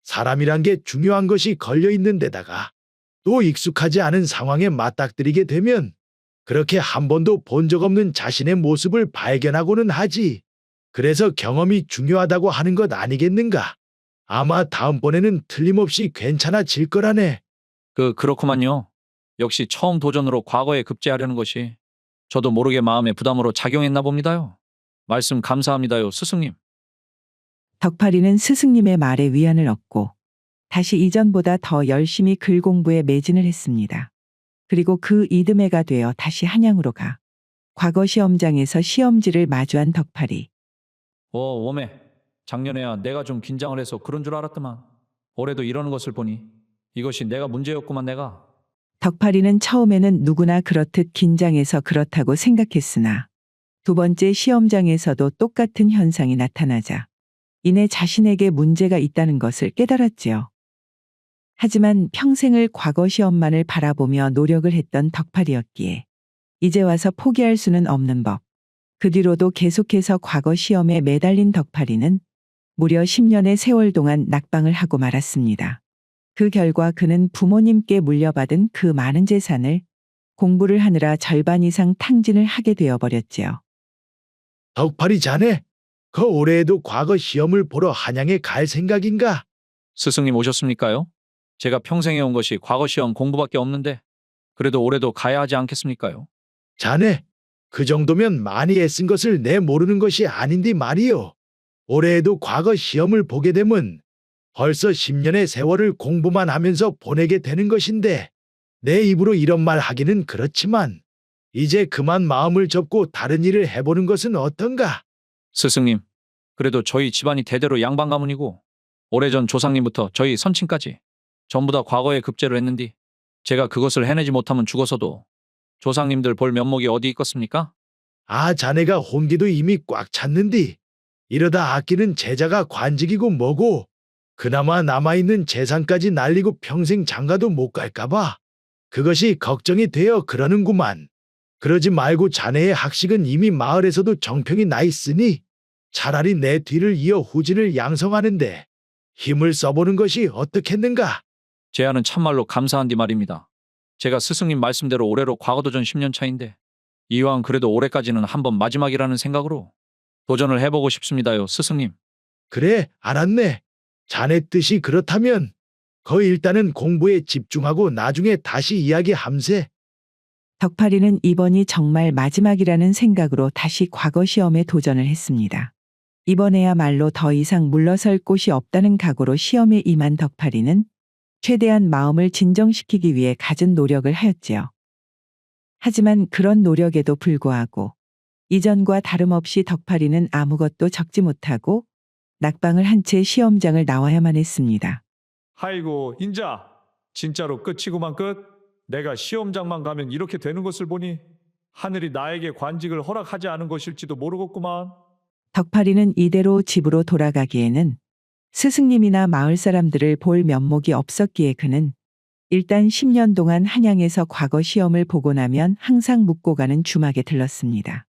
사람이란 게 중요한 것이 걸려 있는 데다가 또 익숙하지 않은 상황에 맞닥뜨리게 되면 그렇게 한 번도 본 적 없는 자신의 모습을 발견하고는 하지. 그래서 경험이 중요하다고 하는 것 아니겠는가? 아마 다음번에는 틀림없이 괜찮아질 거라네. 그렇구만요. 역시 처음 도전으로 과거에 급제하려는 것이 저도 모르게 마음의 부담으로 작용했나 봅니다요. 말씀 감사합니다요, 스승님. 덕팔이는 스승님의 말에 위안을 얻고 다시 이전보다 더 열심히 글 공부에 매진을 했습니다. 그리고 그 이듬해가 되어 다시 한양으로 가 과거 시험장에서 시험지를 마주한 덕팔이 웜에 작년에야 내가 좀 긴장을 해서 그런 줄 알았더만 올해도 이러는 것을 보니 이것이 내가 문제였구만 내가. 덕팔이는 처음에는 누구나 그렇듯 긴장해서 그렇다고 생각했으나 두 번째 시험장에서도 똑같은 현상이 나타나자 이내 자신에게 문제가 있다는 것을 깨달았지요. 하지만 평생을 과거 시험만을 바라보며 노력을 했던 덕팔이였기에 이제 와서 포기할 수는 없는 법. 그 뒤로도 계속해서 과거 시험에 매달린 덕팔이는 무려 10년의 세월 동안 낙방을 하고 말았습니다. 그 결과 그는 부모님께 물려받은 그 많은 재산을 공부를 하느라 절반 이상 탕진을 하게 되어버렸지요. 덕팔이 자네, 그 올해에도 과거 시험을 보러 한양에 갈 생각인가? 스승님 오셨습니까요? 제가 평생 해온 것이 과거 시험 공부밖에 없는데 그래도 올해도 가야 하지 않겠습니까요? 자네, 그 정도면 많이 애쓴 것을 내 모르는 것이 아닌데 말이요. 올해에도 과거 시험을 보게 되면 벌써 10년의 세월을 공부만 하면서 보내게 되는 것인데 내 입으로 이런 말 하기는 그렇지만 이제 그만 마음을 접고 다른 일을 해보는 것은 어떤가? 스승님, 그래도 저희 집안이 대대로 양반 가문이고 오래전 조상님부터 저희 선친까지 전부 다 과거에 급제를 했는디 제가 그것을 해내지 못하면 죽어서도 조상님들 볼 면목이 어디 있겠습니까? 아, 자네가 혼기도 이미 꽉 찼는디 이러다 아끼는 제자가 관직이고 뭐고 그나마 남아있는 재산까지 날리고 평생 장가도 못 갈까봐 그것이 걱정이 되어 그러는구만. 그러지 말고 자네의 학식은 이미 마을에서도 정평이 나 있으니 차라리 내 뒤를 이어 후진을 양성하는데 힘을 써보는 것이 어떻겠는가? 제안은 참말로 감사한디 말입니다. 제가 스승님 말씀대로 올해로 과거도전 10년 차인데 이왕 그래도 올해까지는 한번 마지막이라는 생각으로 도전을 해보고 싶습니다요, 스승님. 그래, 알았네. 자네 뜻이 그렇다면 일단은 공부에 집중하고 나중에 다시 이야기함세. 덕팔이는 이번이 정말 마지막이라는 생각으로 다시 과거 시험에 도전을 했습니다. 이번에야말로 더 이상 물러설 곳이 없다는 각오로 시험에 임한 덕팔이는 최대한 마음을 진정시키기 위해 갖은 노력을 하였지요. 하지만 그런 노력에도 불구하고 이전과 다름없이 덕팔이는 아무것도 적지 못하고 낙방을 한 채 시험장을 나와야만 했습니다. 아이고 인자 진짜로 끝이구만 끝. 내가 시험장만 가면 이렇게 되는 것을 보니 하늘이 나에게 관직을 허락하지 않은 것일지도 모르겠구만. 덕팔이는 이대로 집으로 돌아가기에는 스승님이나 마을 사람들을 볼 면목이 없었기에 그는 일단 10년 동안 한양에서 과거 시험을 보고 나면 항상 묵고 가는 주막에 들렀습니다.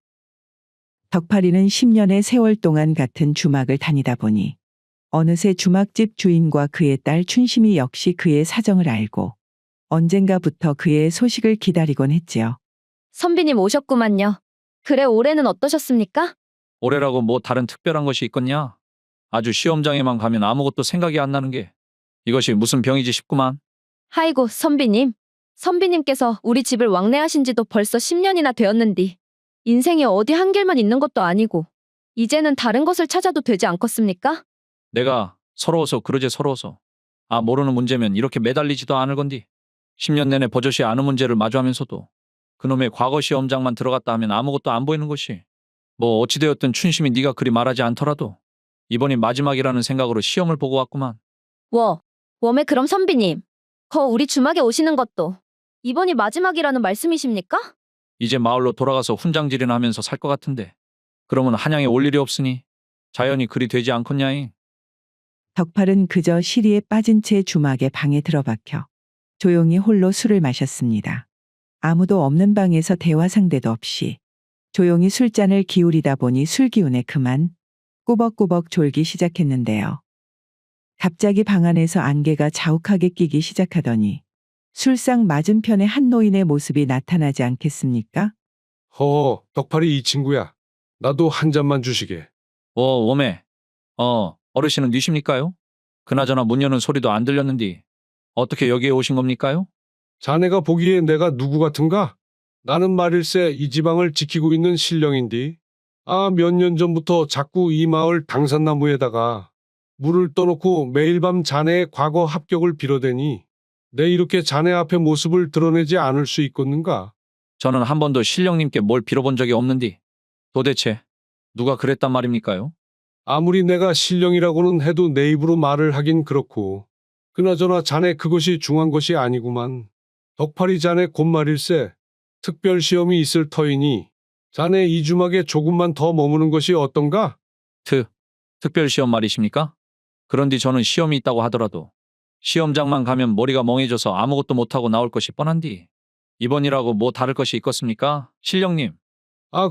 덕팔이는 10년의 세월 동안 같은 주막을 다니다 보니 어느새 주막집 주인과 그의 딸 춘심이 역시 그의 사정을 알고 언젠가부터 그의 소식을 기다리곤 했지요. 선비님 오셨구만요. 그래 올해는 어떠셨습니까? 올해라고 뭐 다른 특별한 것이 있겠냐? 아주 시험장에만 가면 아무것도 생각이 안 나는 게 이것이 무슨 병이지 싶구만. 아이고 선비님. 선비님께서 우리 집을 왕래하신 지도 벌써 10년이나 되었는디 인생에 어디 한 길만 있는 것도 아니고 이제는 다른 것을 찾아도 되지 않겠습니까? 내가 서러워서 그러제 서러워서. 아 모르는 문제면 이렇게 매달리지도 않을 건디. 10년 내내 버젓이 아는 문제를 마주하면서도 그놈의 과거 시험장만 들어갔다 하면 아무것도 안 보이는 것이. 뭐 어찌되었든 춘심이 네가 그리 말하지 않더라도 이번이 마지막이라는 생각으로 시험을 보고 왔구만. 웜에 그럼 선비님. 우리 주막에 오시는 것도 이번이 마지막이라는 말씀이십니까? 이제 마을로 돌아가서 훈장질이나 하면서 살 것 같은데 그러면 한양에 올 일이 없으니 자연히 그리 되지 않겠냐잉. 덕팔은 그저 시리에 빠진 채 주막에 방에 들어박혀 조용히 홀로 술을 마셨습니다. 아무도 없는 방에서 대화 상대도 없이 조용히 술잔을 기울이다 보니 술 기운에 그만 꾸벅꾸벅 졸기 시작했는데요. 갑자기 방 안에서 안개가 자욱하게 끼기 시작하더니 술상 맞은편에 한 노인의 모습이 나타나지 않겠습니까? 덕팔이 이 친구야. 나도 한 잔만 주시게. 오메. 어르신은 뉘십니까요? 그나저나 문 여는 소리도 안 들렸는디 어떻게 여기에 오신 겁니까요? 자네가 보기에 내가 누구 같은가? 나는 말일세 이 지방을 지키고 있는 신령인디. 몇 년 전부터 자꾸 이 마을 당산나무에다가 물을 떠놓고 매일 밤 자네의 과거 합격을 빌어대니 내 이렇게 자네 앞에 모습을 드러내지 않을 수 있겠는가? 저는 한 번도 신령님께 뭘 빌어본 적이 없는디 도대체 누가 그랬단 말입니까요? 아무리 내가 신령이라고는 해도 내 입으로 말을 하긴 그렇고. 그나저나 자네 그것이 중요한 것이 아니구만. 덕팔이 자네 곧 말일세 특별 시험이 있을 터이니 자네 이 주막에 조금만 더 머무는 것이 어떤가? 특별 시험 말이십니까? 그런데 저는 시험이 있다고 하더라도 시험장만 가면 머리가 멍해져서 아무것도 못하고 나올 것이 뻔한디 이번이라고 뭐 다를 것이 있겠습니까? 신령님.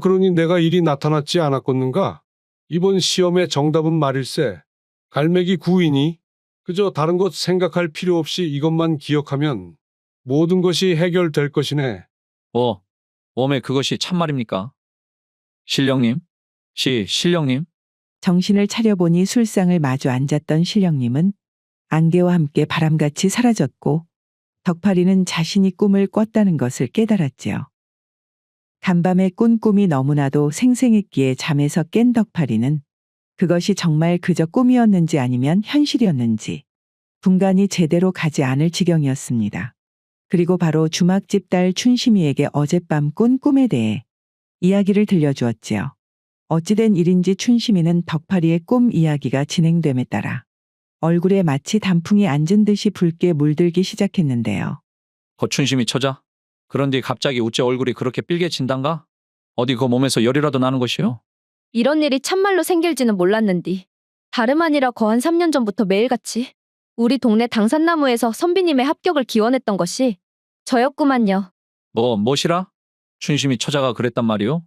그러니 내가 일이 나타났지 않았겠는가? 이번 시험의 정답은 말일세 갈매기 구이니 그저 다른 것 생각할 필요 없이 이것만 기억하면 모든 것이 해결될 것이네. 오메 그것이 참말입니까? 신령님? 신령님? 정신을 차려보니 술상을 마주 앉았던 신령님은 안개와 함께 바람같이 사라졌고 덕팔이는 자신이 꿈을 꿨다는 것을 깨달았지요. 간밤에 꾼 꿈이 너무나도 생생했기에 잠에서 깬 덕팔이는 그것이 정말 그저 꿈이었는지 아니면 현실이었는지 분간이 제대로 가지 않을 지경이었습니다. 그리고 바로 주막집 딸 춘심이에게 어젯밤 꾼 꿈에 대해 이야기를 들려주었지요. 어찌된 일인지 춘심이는 덕팔이의 꿈 이야기가 진행됨에 따라 얼굴에 마치 단풍이 앉은 듯이 붉게 물들기 시작했는데요. 거춘심이 처자? 그런데 갑자기 우째 얼굴이 그렇게 삘개진단가? 어디 그 몸에서 열이라도 나는 것이요? 이런 일이 참말로 생길지는 몰랐는디. 다름 아니라 거한 3년 전부터 매일같이 우리 동네 당산나무에서 선비님의 합격을 기원했던 것이 저였구만요. 뭐시라? 춘심이 처자가 그랬단 말이오?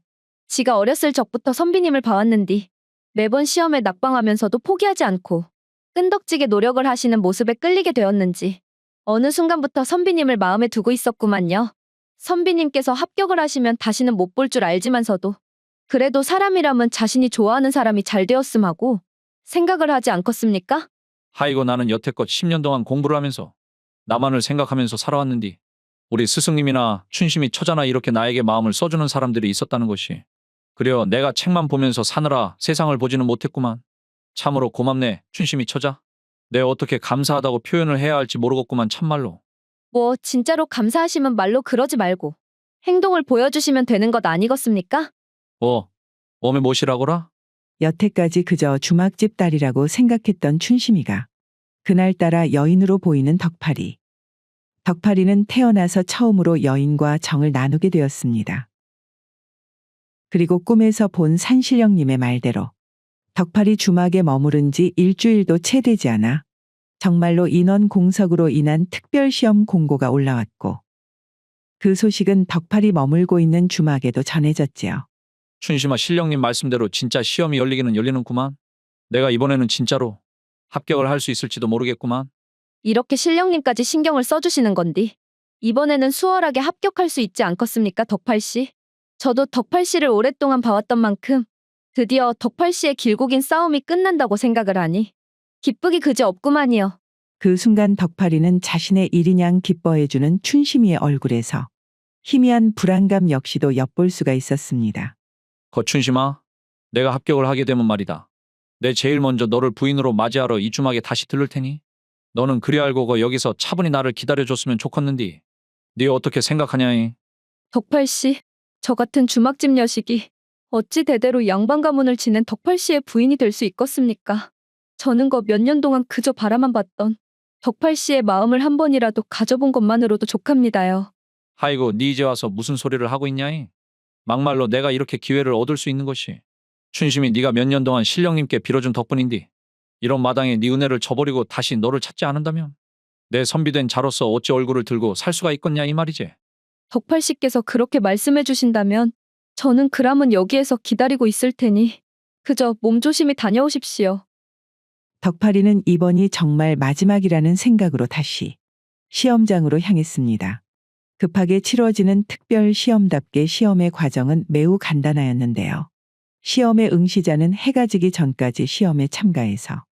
지가 어렸을 적부터 선비님을 봐왔는디 매번 시험에 낙방하면서도 포기하지 않고 끈덕지게 노력을 하시는 모습에 끌리게 되었는지 어느 순간부터 선비님을 마음에 두고 있었구만요. 선비님께서 합격을 하시면 다시는 못 볼 줄 알지만서도 그래도 사람이라면 자신이 좋아하는 사람이 잘 되었음 하고 생각을 하지 않겠습니까? 하이고 나는 여태껏 10년 동안 공부를 하면서 나만을 생각하면서 살아왔는디 우리 스승님이나 춘심이 처자나 이렇게 나에게 마음을 써주는 사람들이 있었다는 것이 그려 내가 책만 보면서 사느라 세상을 보지는 못했구만. 참으로 고맙네 춘심이 처자. 내가 어떻게 감사하다고 표현을 해야 할지 모르겠구만 참말로. 뭐 진짜로 감사하시면 말로 그러지 말고 행동을 보여주시면 되는 것 아니겠습니까? 몸에 못이라고라? 여태까지 그저 주막집 딸이라고 생각했던 춘심이가 그날따라 여인으로 보이는 덕팔이. 덕팔이는 태어나서 처음으로 여인과 정을 나누게 되었습니다. 그리고 꿈에서 본 산신령님의 말대로 덕팔이 주막에 머무른 지 일주일도 채 되지 않아 정말로 인원 공석으로 인한 특별시험 공고가 올라왔고 그 소식은 덕팔이 머물고 있는 주막에도 전해졌지요. 춘심아 신령님 말씀대로 진짜 시험이 열리기는 열리는구만. 내가 이번에는 진짜로 합격을 할 수 있을지도 모르겠구만. 이렇게 신령님까지 신경을 써주시는 건디 이번에는 수월하게 합격할 수 있지 않겠습니까, 덕팔씨? 저도 덕팔씨를 오랫동안 봐왔던 만큼 드디어 덕팔씨의 길고 긴 싸움이 끝난다고 생각을 하니 기쁘기 그지 없구만이요. 그 순간 덕팔이는 자신의 일인양 기뻐해주는 춘심이의 얼굴에서 희미한 불안감 역시도 엿볼 수가 있었습니다. 거춘심아, 내가 합격을 하게 되면 말이다. 내 제일 먼저 너를 부인으로 맞이하러 이 주막에 다시 들를 테니 너는 그리 알고 여기서 차분히 나를 기다려줬으면 좋겠는디. 네 어떻게 생각하냐이? 덕팔씨, 저 같은 주막집 여식이 어찌 대대로 양반 가문을 지낸 덕팔씨의 부인이 될 수 있겠습니까? 저는 몇 년 동안 그저 바라만 봤던 덕팔씨의 마음을 한 번이라도 가져본 것만으로도 족합니다요. 하이고 네 이제 와서 무슨 소리를 하고 있냐이? 막말로 내가 이렇게 기회를 얻을 수 있는 것이 춘심이 네가 몇 년 동안 신령님께 빌어준 덕분인디. 이런 마당에 네 은혜를 저버리고 다시 너를 찾지 않는다면 내 선비된 자로서 어찌 얼굴을 들고 살 수가 있겠냐 이 말이지. 덕팔 씨께서 그렇게 말씀해 주신다면 저는 그람은 여기에서 기다리고 있을 테니 그저 몸조심히 다녀오십시오. 덕팔이는 이번이 정말 마지막이라는 생각으로 다시 시험장으로 향했습니다. 급하게 치러지는 특별 시험답게 시험의 과정은 매우 간단하였는데요. 시험의 응시자는 해가 지기 전까지 시험에 참가해서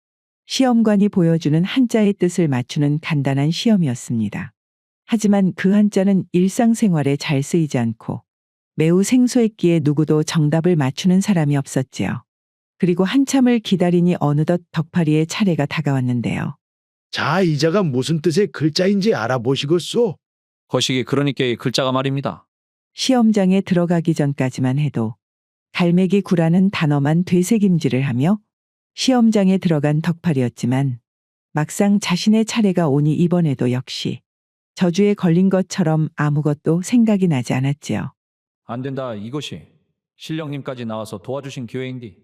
시험관이 보여주는 한자의 뜻을 맞추는 간단한 시험이었습니다. 하지만 그 한자는 일상생활에 잘 쓰이지 않고 매우 생소했기에 누구도 정답을 맞추는 사람이 없었지요. 그리고 한참을 기다리니 어느덧 덕팔이의 차례가 다가왔는데요. 자, 이 자가 무슨 뜻의 글자인지 알아보시겠소? 거시기 그러니까 이 글자가 말입니다. 시험장에 들어가기 전까지만 해도 갈매기 구라는 단어만 되새김질을 하며 시험장에 들어간 덕팔이었지만 막상 자신의 차례가 오니 이번에도 역시 저주에 걸린 것처럼 아무것도 생각이 나지 않았지요. 안 된다 이것이. 신령님까지 나와서 도와주신 기회인디.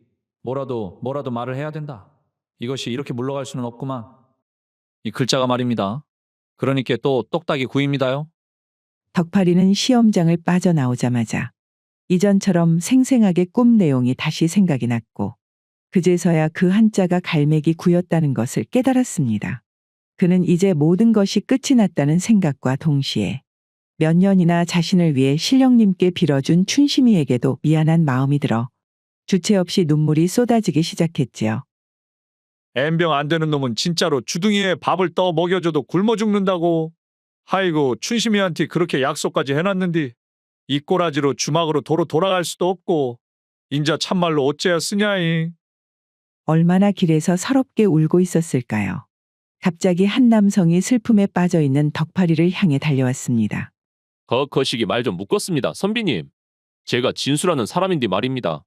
뭐라도 말을 해야 된다. 이것이 이렇게 물러갈 수는 없구만. 이 글자가 말입니다. 그러니까 또 똑딱이 구입니다요. 덕팔이는 시험장을 빠져나오자마자 이전처럼 생생하게 꿈 내용이 다시 생각이 났고 그제서야 그 한자가 갈매기 구였다는 것을 깨달았습니다. 그는 이제 모든 것이 끝이 났다는 생각과 동시에 몇 년이나 자신을 위해 신령님께 빌어준 춘심이에게도 미안한 마음이 들어 주체 없이 눈물이 쏟아지기 시작했지요. 엠병 안 되는 놈은 진짜로 주둥이에 밥을 떠 먹여줘도 굶어 죽는다고. 아이고 춘심이한테 그렇게 약속까지 해놨는디 이 꼬라지로 주막으로 도로 돌아갈 수도 없고 인자 참말로 어째야 쓰냐이. 얼마나 길에서 서럽게 울고 있었을까요? 갑자기 한 남성이 슬픔에 빠져 있는 덕팔이를 향해 달려왔습니다. 거시기 말 좀 묶었습니다, 선비님. 제가 진수라는 사람인데 말입니다.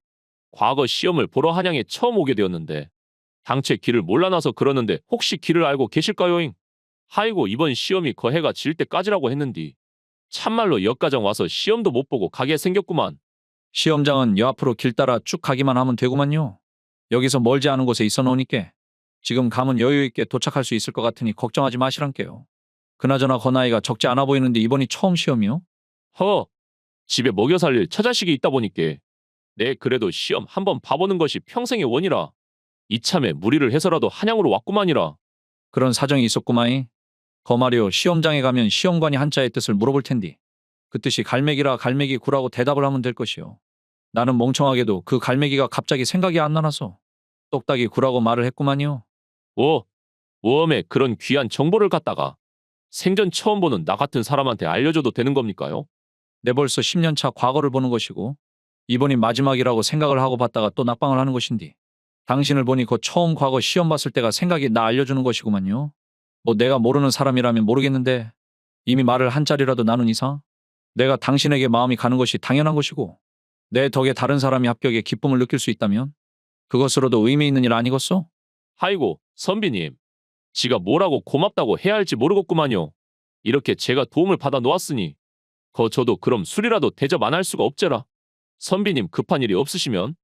과거 시험을 보러 한양에 처음 오게 되었는데 당최 길을 몰라놔서 그러는데 혹시 길을 알고 계실까요잉? 하이고 이번 시험이 해가 질 때까지라고 했는디 참말로 역가정 와서 시험도 못 보고 가게 생겼구만. 시험장은 여 앞으로 길 따라 쭉 가기만 하면 되구만요. 여기서 멀지 않은 곳에 있어 놓으니께 지금 가면 여유 있게 도착할 수 있을 것 같으니 걱정하지 마시란께요. 그나저나 나이가 적지 않아 보이는데 이번이 처음 시험이요? 집에 먹여 살릴 처자식이 있다 보니께 내 그래도 시험 한번 봐보는 것이 평생의 원이라 이참에 무리를 해서라도 한양으로 왔구만이라. 그런 사정이 있었구마이. 말이요 시험장에 가면 시험관이 한자의 뜻을 물어볼 텐디 그 뜻이 갈매기라 갈매기 구라고 대답을 하면 될 것이요. 나는 멍청하게도 그 갈매기가 갑자기 생각이 안 나서 똑딱이 구라고 말을 했구만요. 웜에 그런 귀한 정보를 갖다가 생전 처음 보는 나 같은 사람한테 알려줘도 되는 겁니까요? 내 벌써 10년차 과거를 보는 것이고 이번이 마지막이라고 생각을 하고 봤다가 또 낙방을 하는 것인디 당신을 보니 처음 과거 시험 봤을 때가 생각이 나 알려주는 것이구만요. 내가 모르는 사람이라면 모르겠는데 이미 말을 한 자리라도 나눈 이상 내가 당신에게 마음이 가는 것이 당연한 것이고 내 덕에 다른 사람이 합격에 기쁨을 느낄 수 있다면 그것으로도 의미 있는 일 아니겠소? 아이고 선비님, 지가 뭐라고 고맙다고 해야 할지 모르겠구만요. 이렇게 제가 도움을 받아 놓았으니 저도 그럼 술이라도 대접 안 할 수가 없제라. 선비님 급한 일이 없으시면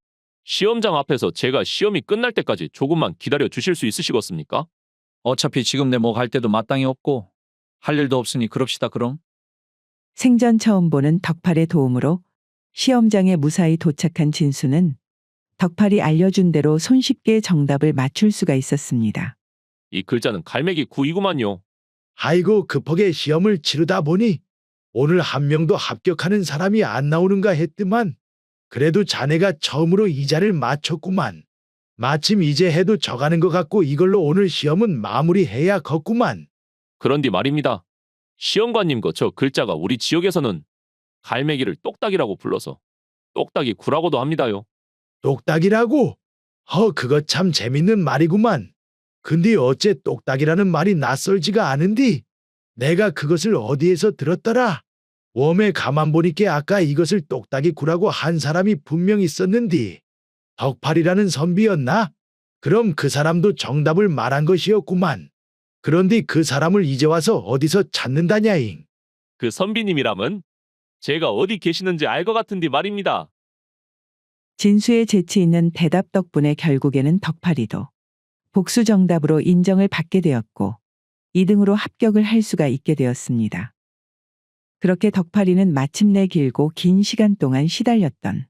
시험장 앞에서 제가 시험이 끝날 때까지 조금만 기다려 주실 수 있으시겠습니까? 어차피 지금 내 갈 데도 마땅히 없고 할 일도 없으니 그럽시다 그럼. 생전 처음 보는 덕팔의 도움으로 시험장에 무사히 도착한 진수는 덕팔이 알려준 대로 손쉽게 정답을 맞출 수가 있었습니다. 이 글자는 갈매기 구이구만요. 아이고 급하게 시험을 치르다 보니 오늘 한 명도 합격하는 사람이 안 나오는가 했더만 그래도 자네가 처음으로 이 자를 맞췄구만. 마침 이제 해도 져가는 것 같고 이걸로 오늘 시험은 마무리해야겠구만. 그런디 말입니다. 시험관님 저 글자가 우리 지역에서는 갈매기를 똑딱이라고 불러서 똑딱이 구라고도 합니다요. 똑딱이라고? 그거 참 재밌는 말이구만. 근데 어째 똑딱이라는 말이 낯설지가 않은디? 내가 그것을 어디에서 들었더라? 웜에 가만 보니까 아까 이것을 똑딱이 구라고 한 사람이 분명 있었는디. 덕팔이라는 선비였나? 그럼 그 사람도 정답을 말한 것이었구만. 그런데 그 사람을 이제 와서 어디서 찾는다냐잉? 그 선비님이라면 제가 어디 계시는지 알 것 같은데 말입니다. 진수의 재치 있는 대답 덕분에 결국에는 덕팔이도 복수 정답으로 인정을 받게 되었고 2등으로 합격을 할 수가 있게 되었습니다. 그렇게 덕팔이는 마침내 길고 긴 시간 동안 시달렸던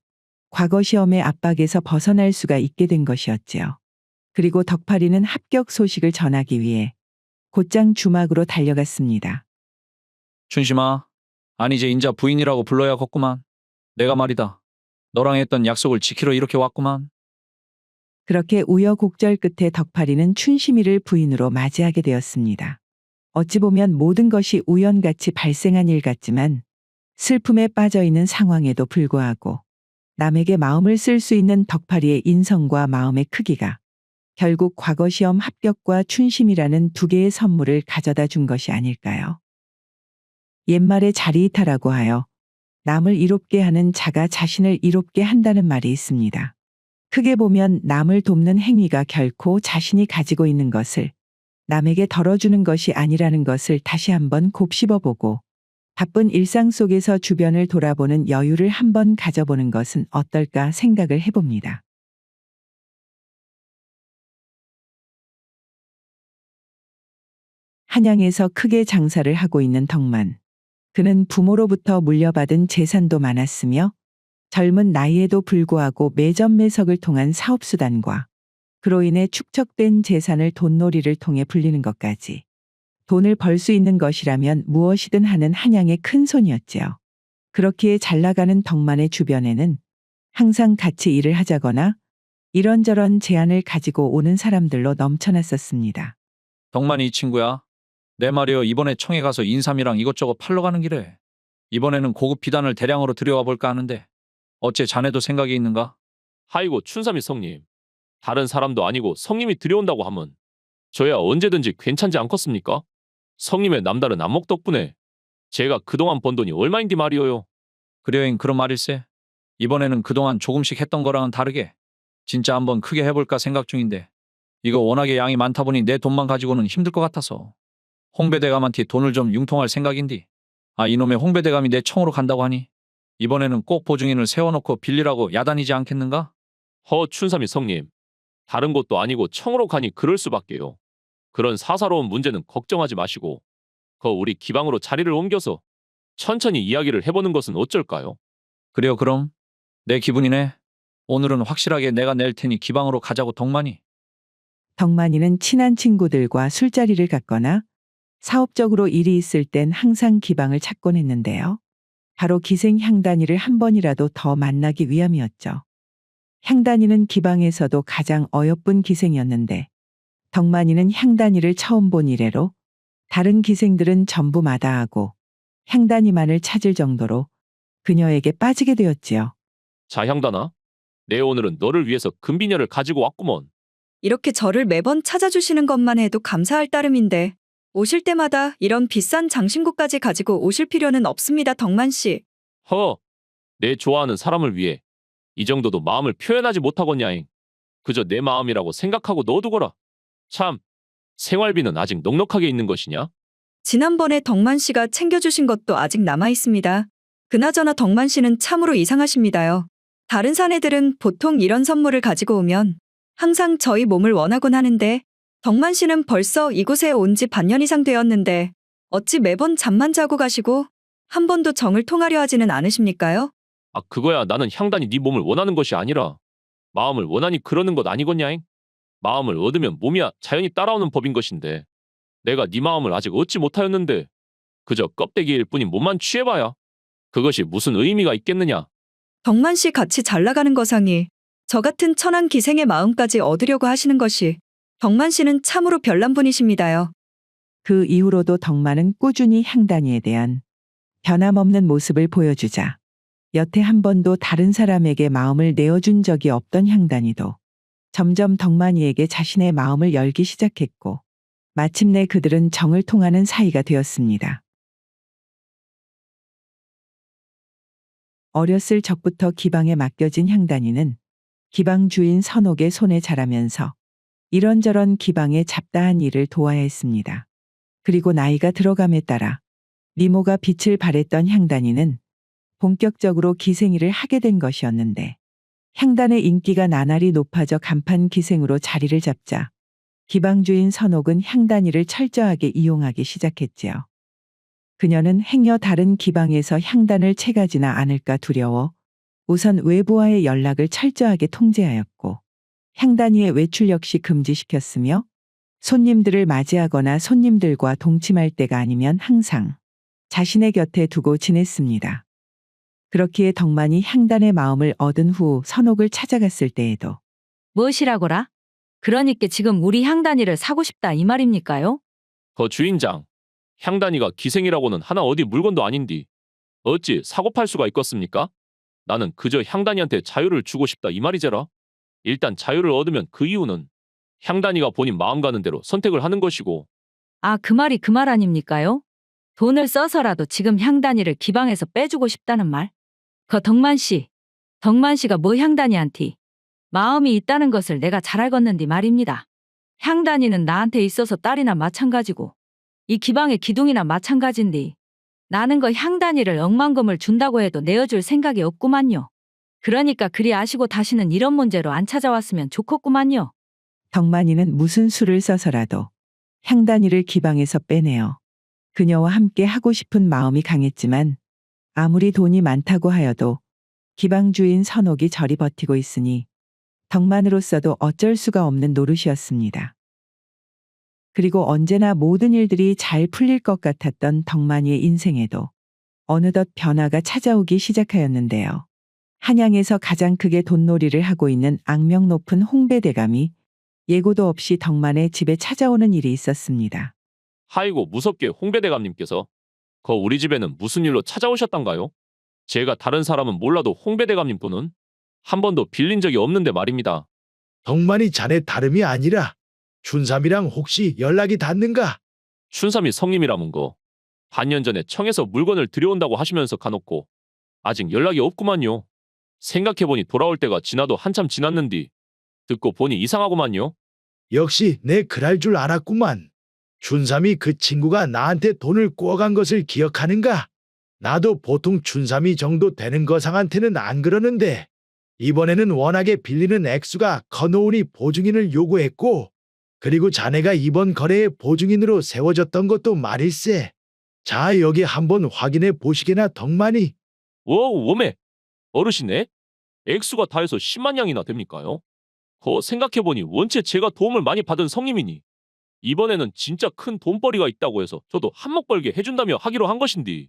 과거 시험의 압박에서 벗어날 수가 있게 된 것이었지요. 그리고 덕팔이는 합격 소식을 전하기 위해 곧장 주막으로 달려갔습니다. 춘심아, 아니 이제 인자 부인이라고 불러야겠구만. 내가 말이다. 너랑 했던 약속을 지키러 이렇게 왔구만. 그렇게 우여곡절 끝에 덕팔이는 춘심이를 부인으로 맞이하게 되었습니다. 어찌 보면 모든 것이 우연같이 발생한 일 같지만 슬픔에 빠져 있는 상황에도 불구하고 남에게 마음을 쓸 수 있는 덕팔이의 인성과 마음의 크기가 결국 과거 시험 합격과 춘심이라는 두 개의 선물을 가져다 준 것이 아닐까요? 옛말에 자리이타라고 하여 남을 이롭게 하는 자가 자신을 이롭게 한다는 말이 있습니다. 크게 보면 남을 돕는 행위가 결코 자신이 가지고 있는 것을 남에게 덜어주는 것이 아니라는 것을 다시 한번 곱씹어보고 바쁜 일상 속에서 주변을 돌아보는 여유를 한번 가져보는 것은 어떨까 생각을 해봅니다. 한양에서 크게 장사를 하고 있는 덕만. 그는 부모로부터 물려받은 재산도 많았으며 젊은 나이에도 불구하고 매점 매석을 통한 사업수단과 그로 인해 축적된 재산을 돈놀이를 통해 불리는 것까지 돈을 벌 수 있는 것이라면 무엇이든 하는 한양의 큰손이었지요. 그렇기에 잘 나가는 덕만의 주변에는 항상 같이 일을 하자거나 이런저런 제안을 가지고 오는 사람들로 넘쳐났었습니다. 덕만이 이 친구야. 내 말이여 이번에 청에 가서 인삼이랑 이것저것 팔러 가는 길에 이번에는 고급 비단을 대량으로 들여와 볼까 하는데 어째 자네도 생각이 있는가? 하이고 춘삼이 성님. 다른 사람도 아니고 성님이 들여온다고 하면 저야 언제든지 괜찮지 않겠습니까? 성님의 남다른 안목 덕분에 제가 그동안 번 돈이 얼마인디 말이오요. 그려잉 그런 말일세. 이번에는 그동안 조금씩 했던 거랑은 다르게 진짜 한번 크게 해볼까 생각 중인데 이거 워낙에 양이 많다 보니 내 돈만 가지고는 힘들 것 같아서 홍배대감한테 돈을 좀 융통할 생각인디. 아 이놈의 홍배대감이 내 청으로 간다고 하니 이번에는 꼭 보증인을 세워놓고 빌리라고 야단이지 않겠는가? 춘삼이 성님. 다른 곳도 아니고 청으로 가니 그럴 수밖에요. 그런 사사로운 문제는 걱정하지 마시고 우리 기방으로 자리를 옮겨서 천천히 이야기를 해보는 것은 어쩔까요? 그래요 그럼. 내 기분이네. 오늘은 확실하게 내가 낼 테니 기방으로 가자고 덕만이. 덕만이는 친한 친구들과 술자리를 갔거나 사업적으로 일이 있을 땐 항상 기방을 찾곤 했는데요. 바로 기생 향단이를 한 번이라도 더 만나기 위함이었죠. 향단이는 기방에서도 가장 어여쁜 기생이었는데 덕만이는 향단이를 처음 본 이래로 다른 기생들은 전부 마다하고 향단이만을 찾을 정도로 그녀에게 빠지게 되었지요. 자 향단아. 내 오늘은 너를 위해서 금비녀를 가지고 왔구먼. 이렇게 저를 매번 찾아주시는 것만 해도 감사할 따름인데 오실 때마다 이런 비싼 장신구까지 가지고 오실 필요는 없습니다, 덕만 씨. 내 좋아하는 사람을 위해 이 정도도 마음을 표현하지 못하겠냐잉. 그저 내 마음이라고 생각하고 넣어두거라. 참, 생활비는 아직 넉넉하게 있는 것이냐? 지난번에 덕만 씨가 챙겨주신 것도 아직 남아 있습니다. 그나저나 덕만 씨는 참으로 이상하십니다요. 다른 사내들은 보통 이런 선물을 가지고 오면 항상 저희 몸을 원하곤 하는데 덕만 씨는 벌써 이곳에 온 지 반년 이상 되었는데 어찌 매번 잠만 자고 가시고 한 번도 정을 통하려 하지는 않으십니까요? 아, 그거야 나는 향단이 네 몸을 원하는 것이 아니라 마음을 원하니 그러는 것 아니겠냐잉? 마음을 얻으면 몸이야 자연히 따라오는 법인 것인데 내가 네 마음을 아직 얻지 못하였는데 그저 껍데기일 뿐인 몸만 취해봐야 그것이 무슨 의미가 있겠느냐? 덕만 씨 같이 잘 나가는 거상이 저 같은 천한 기생의 마음까지 얻으려고 하시는 것이 덕만 씨는 참으로 별난 분이십니다요. 그 이후로도 덕만은 꾸준히 향단이에 대한 변함없는 모습을 보여주자 여태 한 번도 다른 사람에게 마음을 내어준 적이 없던 향단이도 점점 덕만이에게 자신의 마음을 열기 시작했고 마침내 그들은 정을 통하는 사이가 되었습니다. 어렸을 적부터 기방에 맡겨진 향단이는 기방 주인 선옥의 손에 자라면서 이런저런 기방의 잡다한 일을 도와야 했습니다. 그리고 나이가 들어감에 따라 미모가 빛을 발했던 향단이는 본격적으로 기생일을 하게 된 것이었는데 향단의 인기가 나날이 높아져 간판 기생으로 자리를 잡자 기방주인 선옥은 향단이를 철저하게 이용하기 시작했지요. 그녀는 행여 다른 기방에서 향단을 채가지나 않을까 두려워 우선 외부와의 연락을 철저하게 통제하였고 향단이의 외출 역시 금지시켰으며 손님들을 맞이하거나 손님들과 동침할 때가 아니면 항상 자신의 곁에 두고 지냈습니다. 그렇기에 덕만이 향단의 마음을 얻은 후 선옥을 찾아갔을 때에도 무엇이라고라? 그러니까 지금 우리 향단이를 사고 싶다 이 말입니까요? 주인장, 향단이가 기생이라고는 하나 어디 물건도 아닌디 어찌 사고 팔 수가 있겠습니까? 나는 그저 향단이한테 자유를 주고 싶다 이 말이제라. 일단 자유를 얻으면 그 이유는 향단이가 본인 마음 가는 대로 선택을 하는 것이고. 아, 그 말이 그 말 아닙니까요? 돈을 써서라도 지금 향단이를 기방에서 빼주고 싶다는 말. 덕만 씨가 뭐 향단이한테 마음이 있다는 것을 내가 잘 알겠는디 말입니다. 향단이는 나한테 있어서 딸이나 마찬가지고 이 기방의 기둥이나 마찬가지인데 나는 그 향단이를 억만금을 준다고 해도 내어줄 생각이 없구만요. 그러니까 그리 아시고 다시는 이런 문제로 안 찾아왔으면 좋겠구만요. 덕만이는 무슨 수를 써서라도 향단이를 기방에서 빼내어 그녀와 함께 하고 싶은 마음이 강했지만 아무리 돈이 많다고 하여도 기방주인 선옥이 저리 버티고 있으니 덕만으로서도 어쩔 수가 없는 노릇이었습니다. 그리고 언제나 모든 일들이 잘 풀릴 것 같았던 덕만이의 인생에도 어느덧 변화가 찾아오기 시작하였는데요. 한양에서 가장 크게 돈놀이를 하고 있는 악명 높은 홍배대감이 예고도 없이 덕만의 집에 찾아오는 일이 있었습니다. 하이고 무섭게 홍배대감님께서 우리 집에는 무슨 일로 찾아오셨단가요? 제가 다른 사람은 몰라도 홍배대감님 돈은 한 번도 빌린 적이 없는데 말입니다. 덕만이 자네 다름이 아니라 춘삼이랑 혹시 연락이 닿는가? 춘삼이 성님이라문 거 반년 전에 청에서 물건을 들여온다고 하시면서 가놓고 아직 연락이 없구만요. 생각해보니 돌아올 때가 지나도 한참 지났는디 듣고 보니 이상하구만요. 역시 내 그럴 줄 알았구만. 춘삼이 그 친구가 나한테 돈을 꿔간 것을 기억하는가? 나도 보통 춘삼이 정도 되는 거상한테는 안 그러는데 이번에는 워낙에 빌리는 액수가 커놓으니 보증인을 요구했고 그리고 자네가 이번 거래에 보증인으로 세워졌던 것도 말일세. 자, 여기 한번 확인해 보시게나 덕만이. 워메 어르신네? 액수가 다 해서 10만 양이나 됩니까요? 생각해보니 원체 제가 도움을 많이 받은 성님이니 이번에는 진짜 큰 돈벌이가 있다고 해서 저도 한몫 벌게 해준다며 하기로 한 것인디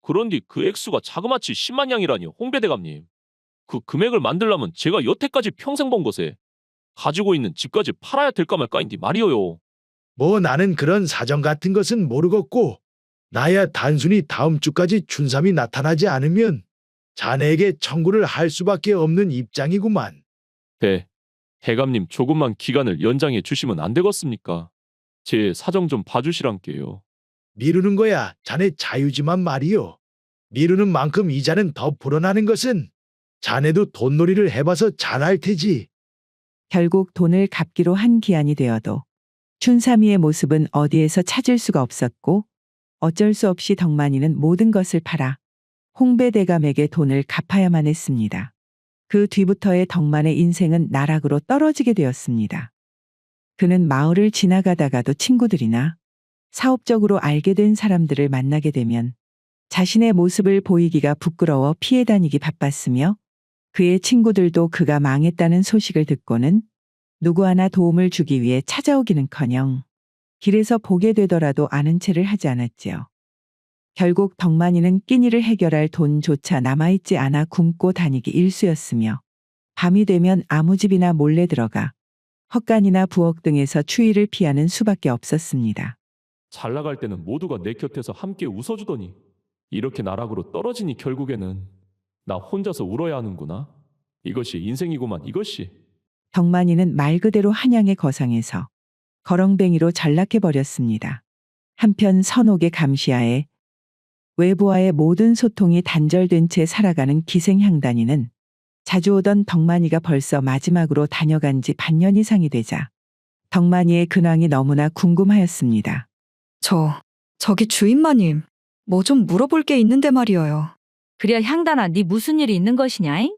그런디 그 액수가 자그마치 10만 양이라니요 홍배대감님. 그 금액을 만들려면 제가 여태까지 평생 번 것에 가지고 있는 집까지 팔아야 될까 말까인디 말이오요. 뭐 나는 그런 사정 같은 것은 모르겠고 나야 단순히 다음 주까지 춘삼이 나타나지 않으면 자네에게 청구를 할 수밖에 없는 입장이구만. 대감님 조금만 기간을 연장해 주시면 안 되겠습니까? 제 사정 좀 봐주시란께요. 미루는 거야 자네 자유지만 말이요. 미루는 만큼 이자는 더 불어나는 것은 자네도 돈놀이를 해봐서 잘 알 테지. 결국 돈을 갚기로 한 기한이 되어도 춘삼이의 모습은 어디에서 찾을 수가 없었고 어쩔 수 없이 덕만이는 모든 것을 팔아 홍배대감에게 돈을 갚아야만 했습니다. 그 뒤부터의 덕만의 인생은 나락으로 떨어지게 되었습니다. 그는 마을을 지나가다가도 친구들이나 사업적으로 알게 된 사람들을 만나게 되면 자신의 모습을 보이기가 부끄러워 피해 다니기 바빴으며 그의 친구들도 그가 망했다는 소식을 듣고는 누구 하나 도움을 주기 위해 찾아오기는커녕 길에서 보게 되더라도 아는 체를 하지 않았지요. 결국 덕만이는 끼니를 해결할 돈조차 남아있지 않아 굶고 다니기 일쑤였으며 밤이 되면 아무 집이나 몰래 들어가 헛간이나 부엌 등에서 추위를 피하는 수밖에 없었습니다. 잘 나갈 때는 모두가 내 곁에서 함께 웃어주더니 이렇게 나락으로 떨어지니 결국에는 나 혼자서 울어야 하는구나. 이것이 인생이구만 이것이. 덕만이는 말 그대로 한양의 거상에서 거렁뱅이로 전락해버렸습니다. 한편 선옥의 감시하에 외부와의 모든 소통이 단절된 채 살아가는 기생향단이는 자주 오던 덕만이가 벌써 마지막으로 다녀간 지 반년 이상이 되자 덕만이의 근황이 너무나 궁금하였습니다. 저기 주인마님, 뭐 좀 물어볼 게 있는데 말이어요. 그랴 향단아 네 무슨 일이 있는 것이냐잉?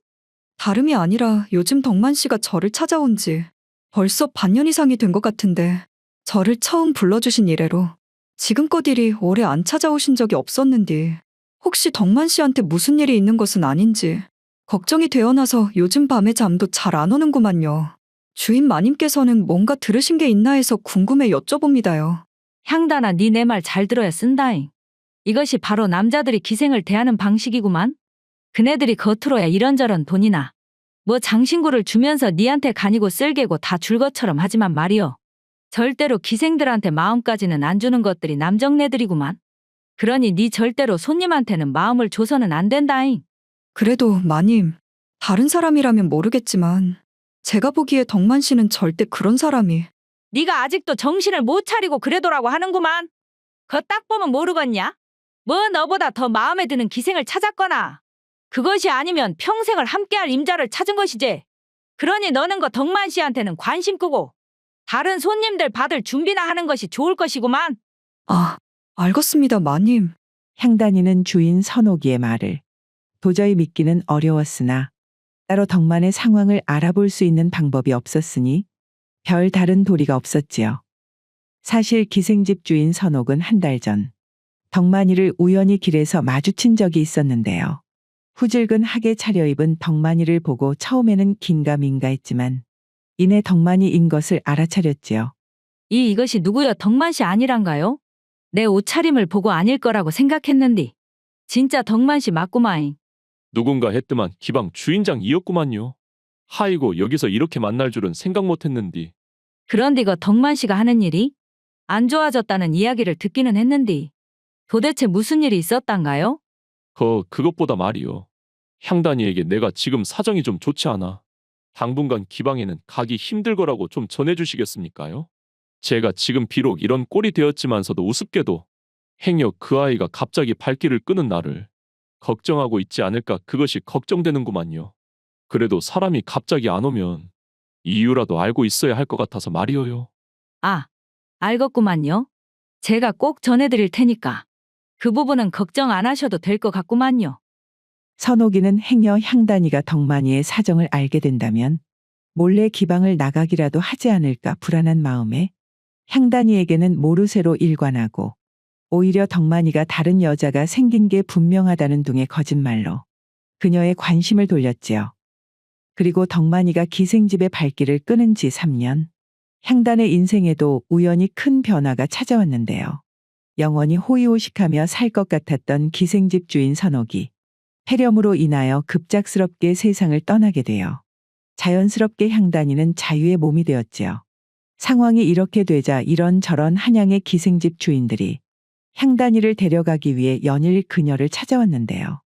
다름이 아니라 요즘 덕만 씨가 저를 찾아온 지 벌써 반년 이상이 된 것 같은데 저를 처음 불러주신 이래로 지금껏 일이 오래 안 찾아오신 적이 없었는데 혹시 덕만 씨한테 무슨 일이 있는 것은 아닌지 걱정이 되어나서 요즘 밤에 잠도 잘 안 오는구만요. 주인 마님께서는 뭔가 들으신 게 있나 해서 궁금해 여쭤봅니다요. 향단아, 네 내 말 잘 들어야 쓴다잉. 이것이 바로 남자들이 기생을 대하는 방식이구만. 그네들이 겉으로야 이런저런 돈이나 뭐 장신구를 주면서 니한테 간이고 쓸개고 다 줄 것처럼 하지만 말이여. 절대로 기생들한테 마음까지는 안 주는 것들이 남정네들이구만. 그러니 니 절대로 손님한테는 마음을 줘서는 안 된다잉. 그래도 마님, 다른 사람이라면 모르겠지만 제가 보기에 덕만 씨는 절대 그런 사람이. 네가 아직도 정신을 못 차리고 그래도라고 하는구만. 그거 딱 보면 모르겠냐? 뭐 너보다 더 마음에 드는 기생을 찾았거나 그것이 아니면 평생을 함께할 임자를 찾은 것이지. 그러니 너는 그 덕만 씨한테는 관심 끄고 다른 손님들 받을 준비나 하는 것이 좋을 것이구만. 아, 알겠습니다, 마님. 향단이는 주인 선옥이의 말을 도저히 믿기는 어려웠으나 따로 덕만의 상황을 알아볼 수 있는 방법이 없었으니 별 다른 도리가 없었지요. 사실 기생집 주인 선옥은 한 달 전 덕만이를 우연히 길에서 마주친 적이 있었는데요. 후줄근하게 차려입은 덕만이를 보고 처음에는 긴가민가했지만 이내 덕만이인 것을 알아차렸지요. 이것이 누구여 덕만 씨 아니란가요? 내 옷차림을 보고 아닐 거라고 생각했는디 진짜 덕만 씨 맞구마잉. 누군가 했더만 기방 주인장이었구만요. 하이고 여기서 이렇게 만날 줄은 생각 못했는디. 그런데 그 덕만 씨가 하는 일이 안 좋아졌다는 이야기를 듣기는 했는디 도대체 무슨 일이 있었단가요? 그것보다 말이요. 향단이에게 내가 지금 사정이 좀 좋지 않아. 당분간 기방에는 가기 힘들 거라고 좀 전해주시겠습니까요? 제가 지금 비록 이런 꼴이 되었지만서도 우습게도 행여 그 아이가 갑자기 발길을 끄는 나를 걱정하고 있지 않을까 그것이 걱정되는구만요. 그래도 사람이 갑자기 안 오면 이유라도 알고 있어야 할 것 같아서 말이어요. 아, 알겠구만요. 제가 꼭 전해드릴 테니까 그 부분은 걱정 안 하셔도 될 것 같구만요. 선옥이는 행여 향단이가 덕만이의 사정을 알게 된다면 몰래 기방을 나가기라도 하지 않을까 불안한 마음에 향단이에게는 모르쇠로 일관하고 오히려 덕만이가 다른 여자가 생긴 게 분명하다는 둥의 거짓말로 그녀의 관심을 돌렸지요. 그리고 덕만이가 기생집의 발길을 끄는 지 3년, 향단의 인생에도 우연히 큰 변화가 찾아왔는데요. 영원히 호의호식하며 살 것 같았던 기생집 주인 선옥이 폐렴으로 인하여 급작스럽게 세상을 떠나게 되어 자연스럽게 향단이는 자유의 몸이 되었지요. 상황이 이렇게 되자 이런저런 한양의 기생집 주인들이 향단이를 데려가기 위해 연일 그녀를 찾아왔는데요.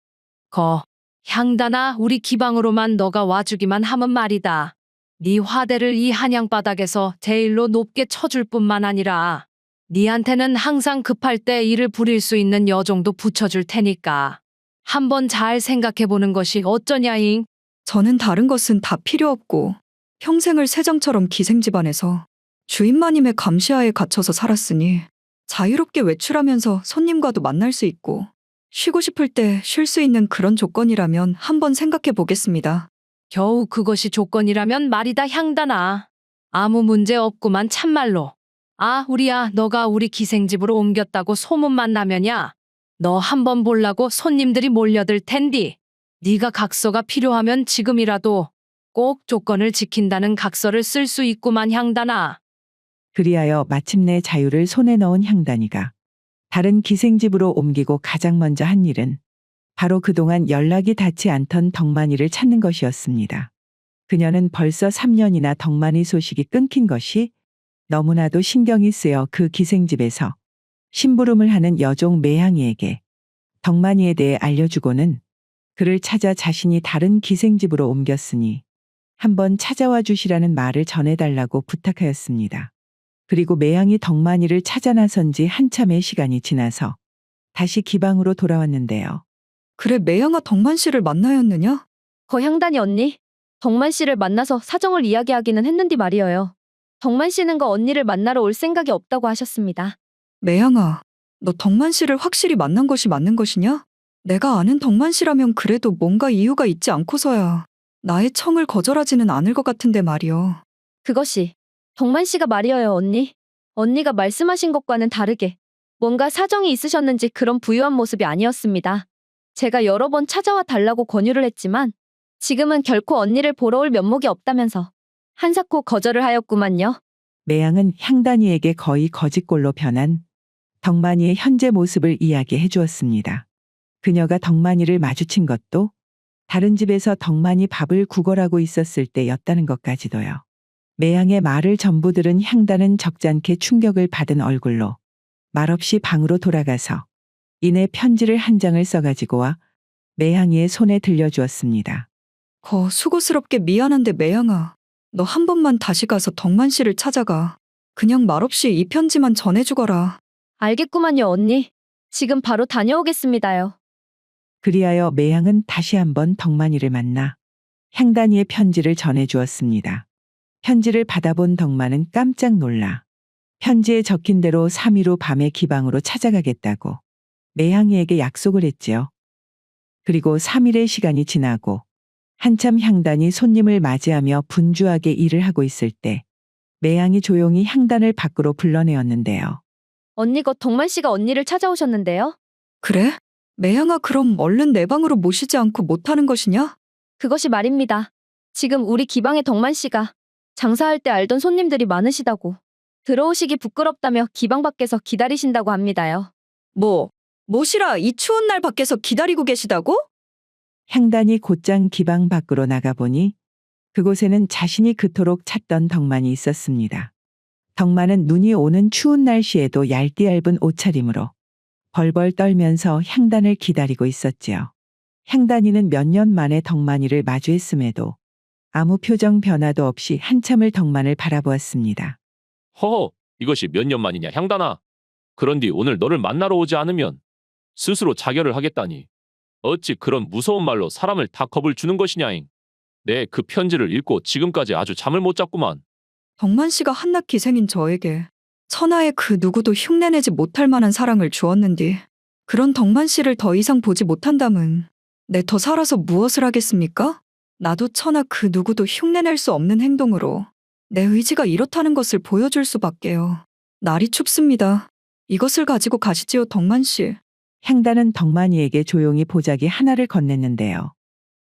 향단아, 우리 기방으로만 너가 와주기만 하면 말이다. 네 화대를 이 한양 바닥에서 제일로 높게 쳐줄 뿐만 아니라 니한테는 항상 급할 때 일을 부릴 수 있는 여종도 붙여줄 테니까 한번 잘 생각해보는 것이 어쩌냐잉? 저는 다른 것은 다 필요 없고 평생을 새장처럼 기생집안에서 주인마님의 감시하에 갇혀서 살았으니 자유롭게 외출하면서 손님과도 만날 수 있고 쉬고 싶을 때 쉴 수 있는 그런 조건이라면 한번 생각해 보겠습니다. 겨우 그것이 조건이라면 말이다, 향단아. 아무 문제 없구만 참말로. 아, 우리야, 너가 우리 기생집으로 옮겼다고 소문만 나면야. 너 한번 보려고 손님들이 몰려들 텐디. 네가 각서가 필요하면 지금이라도 꼭 조건을 지킨다는 각서를 쓸 수 있구만, 향단아. 그리하여 마침내 자유를 손에 넣은 향단이가 다른 기생집으로 옮기고 가장 먼저 한 일은 바로 그동안 연락이 닿지 않던 덕만이를 찾는 것이었습니다. 그녀는 벌써 3년이나 덕만이 소식이 끊긴 것이 너무나도 신경이 쓰여 그 기생집에서 심부름을 하는 여종 매향이에게 덕만이에 대해 알려주고는 그를 찾아 자신이 다른 기생집으로 옮겼으니 한번 찾아와 주시라는 말을 전해달라고 부탁하였습니다. 그리고 매향이 덕만이를 찾아 나선 지 한참의 시간이 지나서 다시 기방으로 돌아왔는데요. 그래, 매양아 덕만 씨를 만나였느냐? 향단이 언니, 덕만 씨를 만나서 사정을 이야기하기는 했는데 말이에요. 덕만 씨는 그 언니를 만나러 올 생각이 없다고 하셨습니다. 매양아, 너 덕만 씨를 확실히 만난 것이 맞는 것이냐? 내가 아는 덕만 씨라면 그래도 뭔가 이유가 있지 않고서야 나의 청을 거절하지는 않을 것 같은데 말이요. 그것이 덕만 씨가 말이어요, 언니. 언니가 말씀하신 것과는 다르게 뭔가 사정이 있으셨는지 그런 부유한 모습이 아니었습니다. 제가 여러 번 찾아와 달라고 권유를 했지만 지금은 결코 언니를 보러 올 면목이 없다면서 한사코 거절을 하였구만요. 매양은 향단이에게 거의 거짓골로 변한 덕만이의 현재 모습을 이야기해 주었습니다. 그녀가 덕만이를 마주친 것도 다른 집에서 덕만이 밥을 구걸하고 있었을 때였다는 것까지도요. 매양의 말을 전부 들은 향단은 적잖게 충격을 받은 얼굴로 말없이 방으로 돌아가서 이내 편지를 한 장을 써가지고 와 매양이의 손에 들려주었습니다. 수고스럽게 미안한데 매양아. 너 한 번만 다시 가서 덕만 씨를 찾아가. 그냥 말없이 이 편지만 전해주거라. 알겠구만요, 언니. 지금 바로 다녀오겠습니다요. 그리하여 매양은 다시 한번 덕만이를 만나 향단이의 편지를 전해주었습니다. 편지를 받아본 덕만은 깜짝 놀라 편지에 적힌 대로 3일 후 밤에 기방으로 찾아가겠다고 매양이에게 약속을 했지요. 그리고 3일의 시간이 지나고 한참 향단이 손님을 맞이하며 분주하게 일을 하고 있을 때 매양이 조용히 향단을 밖으로 불러내었는데요. 언니 곧 덕만 씨가 언니를 찾아오셨는데요. 그래? 매양아, 그럼 얼른 내 방으로 모시지 않고 못하는 것이냐? 그것이 말입니다. 지금 우리 기방의 덕만 씨가 장사할 때 알던 손님들이 많으시다고 들어오시기 부끄럽다며 기방 밖에서 기다리신다고 합니다요. 뭐시라 이 추운 날 밖에서 기다리고 계시다고? 향단이 곧장 기방 밖으로 나가보니 그곳에는 자신이 그토록 찾던 덕만이 있었습니다. 덕만은 눈이 오는 추운 날씨에도 얇디 얇은 옷차림으로 벌벌 떨면서 향단을 기다리고 있었지요. 향단이는 몇 년 만에 덕만이를 마주했음에도 아무 표정 변화도 없이 한참을 덕만을 바라보았습니다. 허허, 이것이 몇 년 만이냐 향단아. 그런디 오늘 너를 만나러 오지 않으면 스스로 자결을 하겠다니. 어찌 그런 무서운 말로 사람을 다 겁을 주는 것이냐잉. 내 그 편지를 읽고 지금까지 아주 잠을 못 잤구만. 덕만 씨가 한낱 기생인 저에게 천하의 그 누구도 흉내내지 못할 만한 사랑을 주었는디 그런 덕만 씨를 더 이상 보지 못한다면 내 더 살아서 무엇을 하겠습니까? 나도 천하 그 누구도 흉내낼 수 없는 행동으로 내 의지가 이렇다는 것을 보여줄 수밖에요. 날이 춥습니다. 이것을 가지고 가시지요, 덕만 씨. 향단은 덕만이에게 조용히 보자기 하나를 건넸는데요.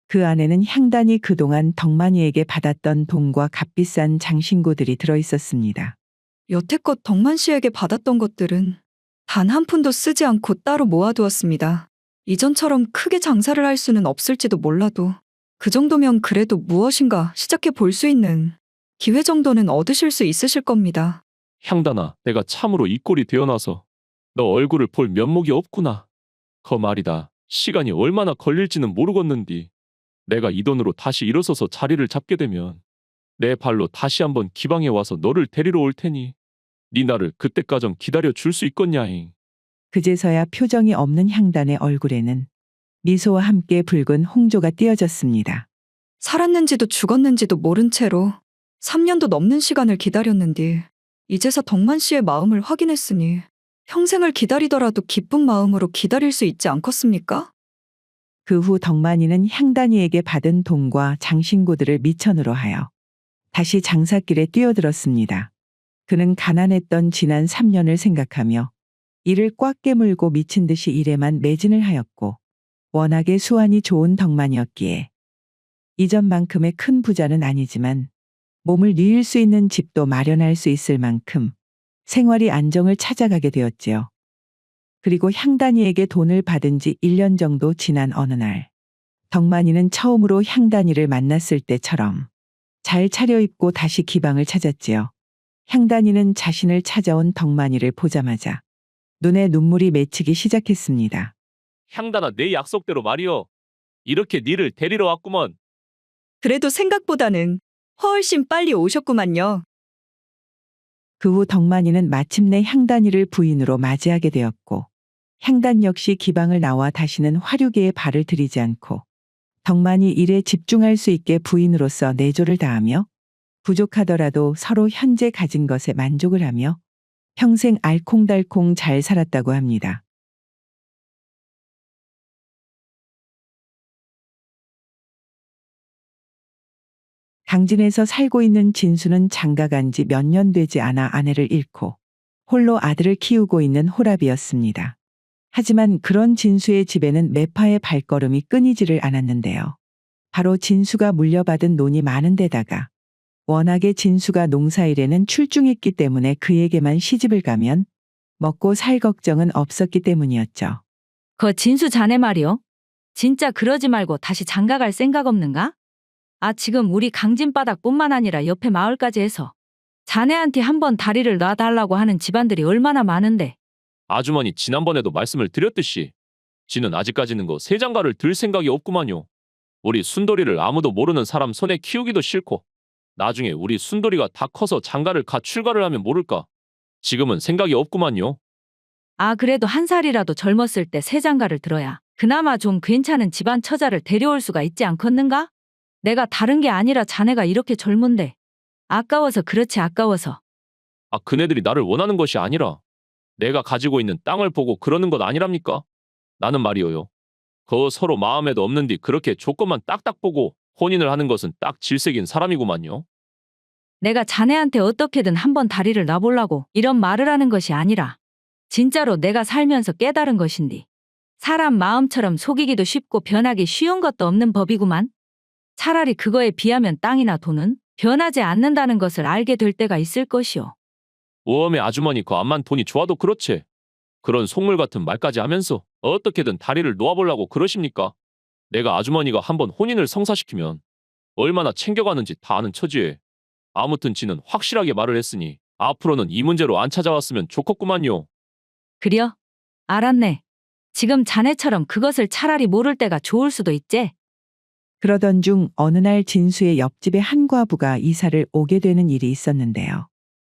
그 안에는 향단이 그동안 덕만이에게 받았던 돈과 값비싼 장신구들이 들어있었습니다. 여태껏 덕만 씨에게 받았던 것들은 단 한 푼도 쓰지 않고 따로 모아두었습니다. 이전처럼 크게 장사를 할 수는 없을지도 몰라도 그 정도면 그래도 무엇인가 시작해 볼 수 있는 기회 정도는 얻으실 수 있으실 겁니다. 향단아, 내가 참으로 이 꼴이 되어나서 너 얼굴을 볼 면목이 없구나. 거 말이다. 시간이 얼마나 걸릴지는 모르겠는디. 내가 이 돈으로 다시 일어서서 자리를 잡게 되면 내 발로 다시 한번 기방에 와서 너를 데리러 올 테니 네 나를 그때까진 기다려 줄 수 있겠냐잉. 그제서야 표정이 없는 향단의 얼굴에는 미소와 함께 붉은 홍조가 띄어졌습니다. 살았는지도 죽었는지도 모른 채로 3년도 넘는 시간을 기다렸는데 이제서 덕만 씨의 마음을 확인했으니 평생을 기다리더라도 기쁜 마음으로 기다릴 수 있지 않겠습니까? 그 후 덕만이는 향단이에게 받은 돈과 장신구들을 미천으로 하여 다시 장사길에 뛰어들었습니다. 그는 가난했던 지난 3년을 생각하며 이를 꽉 깨물고 미친 듯이 일에만 매진을 하였고 워낙에 수완이 좋은 덕만이었기에 이전만큼의 큰 부자는 아니지만 몸을 뉘일 수 있는 집도 마련할 수 있을 만큼 생활이 안정을 찾아가게 되었지요. 그리고 향단이에게 돈을 받은 지 1년 정도 지난 어느 날 덕만이는 처음으로 향단이를 만났을 때처럼 잘 차려입고 다시 기방을 찾았지요. 향단이는 자신을 찾아온 덕만이를 보자마자 눈에 눈물이 맺히기 시작했습니다. 향단아, 내 약속대로 말이여. 이렇게 니를 데리러 왔구먼. 그래도 생각보다는 훨씬 빨리 오셨구만요. 그 후 덕만이는 마침내 향단이를 부인으로 맞이하게 되었고 향단 역시 기방을 나와 다시는 화류계에 발을 들이지 않고 덕만이 일에 집중할 수 있게 부인으로서 내조를 다하며 부족하더라도 서로 현재 가진 것에 만족을 하며 평생 알콩달콩 잘 살았다고 합니다. 강진에서 살고 있는 진수는 장가간 지 몇 년 되지 않아 아내를 잃고 홀로 아들을 키우고 있는 호랍이었습니다. 하지만 그런 진수의 집에는 매파의 발걸음이 끊이지를 않았는데요. 바로 진수가 물려받은 논이 많은 데다가 워낙에 진수가 농사일에는 출중했기 때문에 그에게만 시집을 가면 먹고 살 걱정은 없었기 때문이었죠. 거 진수 자네 말이요? 진짜 그러지 말고 다시 장가갈 생각 없는가? 아, 지금 우리 강진바닥뿐만 아니라 옆에 마을까지 해서 자네한테 한번 다리를 놔달라고 하는 집안들이 얼마나 많은데. 아주머니 지난번에도 말씀을 드렸듯이 지는 아직까지는 거 새 장가를 들 생각이 없구만요. 우리 순돌이를 아무도 모르는 사람 손에 키우기도 싫고 나중에 우리 순돌이가 다 커서 장가를 가 출가를 하면 모를까. 지금은 생각이 없구만요. 아, 그래도 한 살이라도 젊었을 때 새 장가를 들어야 그나마 좀 괜찮은 집안 처자를 데려올 수가 있지 않겠는가? 내가 다른 게 아니라 자네가 이렇게 젊은데 아까워서 그렇지, 아까워서. 아, 그네들이 나를 원하는 것이 아니라 내가 가지고 있는 땅을 보고 그러는 것 아니랍니까? 나는 말이오요. 그 서로 마음에도 없는디 그렇게 조건만 딱딱 보고 혼인을 하는 것은 딱 질색인 사람이구만요. 내가 자네한테 어떻게든 한번 다리를 놔보려고 이런 말을 하는 것이 아니라 진짜로 내가 살면서 깨달은 것인디. 사람 마음처럼 속이기도 쉽고 변하기 쉬운 것도 없는 법이구만. 차라리 그거에 비하면 땅이나 돈은 변하지 않는다는 것을 알게 될 때가 있을 것이오. 오엄의 아주머니 그 암만 돈이 좋아도 그렇지. 그런 속물 같은 말까지 하면서 어떻게든 다리를 놓아보려고 그러십니까? 내가 아주머니가 한번 혼인을 성사시키면 얼마나 챙겨가는지 다 아는 처지에. 아무튼 지는 확실하게 말을 했으니 앞으로는 이 문제로 안 찾아왔으면 좋겠구만요. 그려? 알았네. 지금 자네처럼 그것을 차라리 모를 때가 좋을 수도 있지. 그러던 중 어느 날 진수의 옆집에 한 과부가 이사를 오게 되는 일이 있었는데요.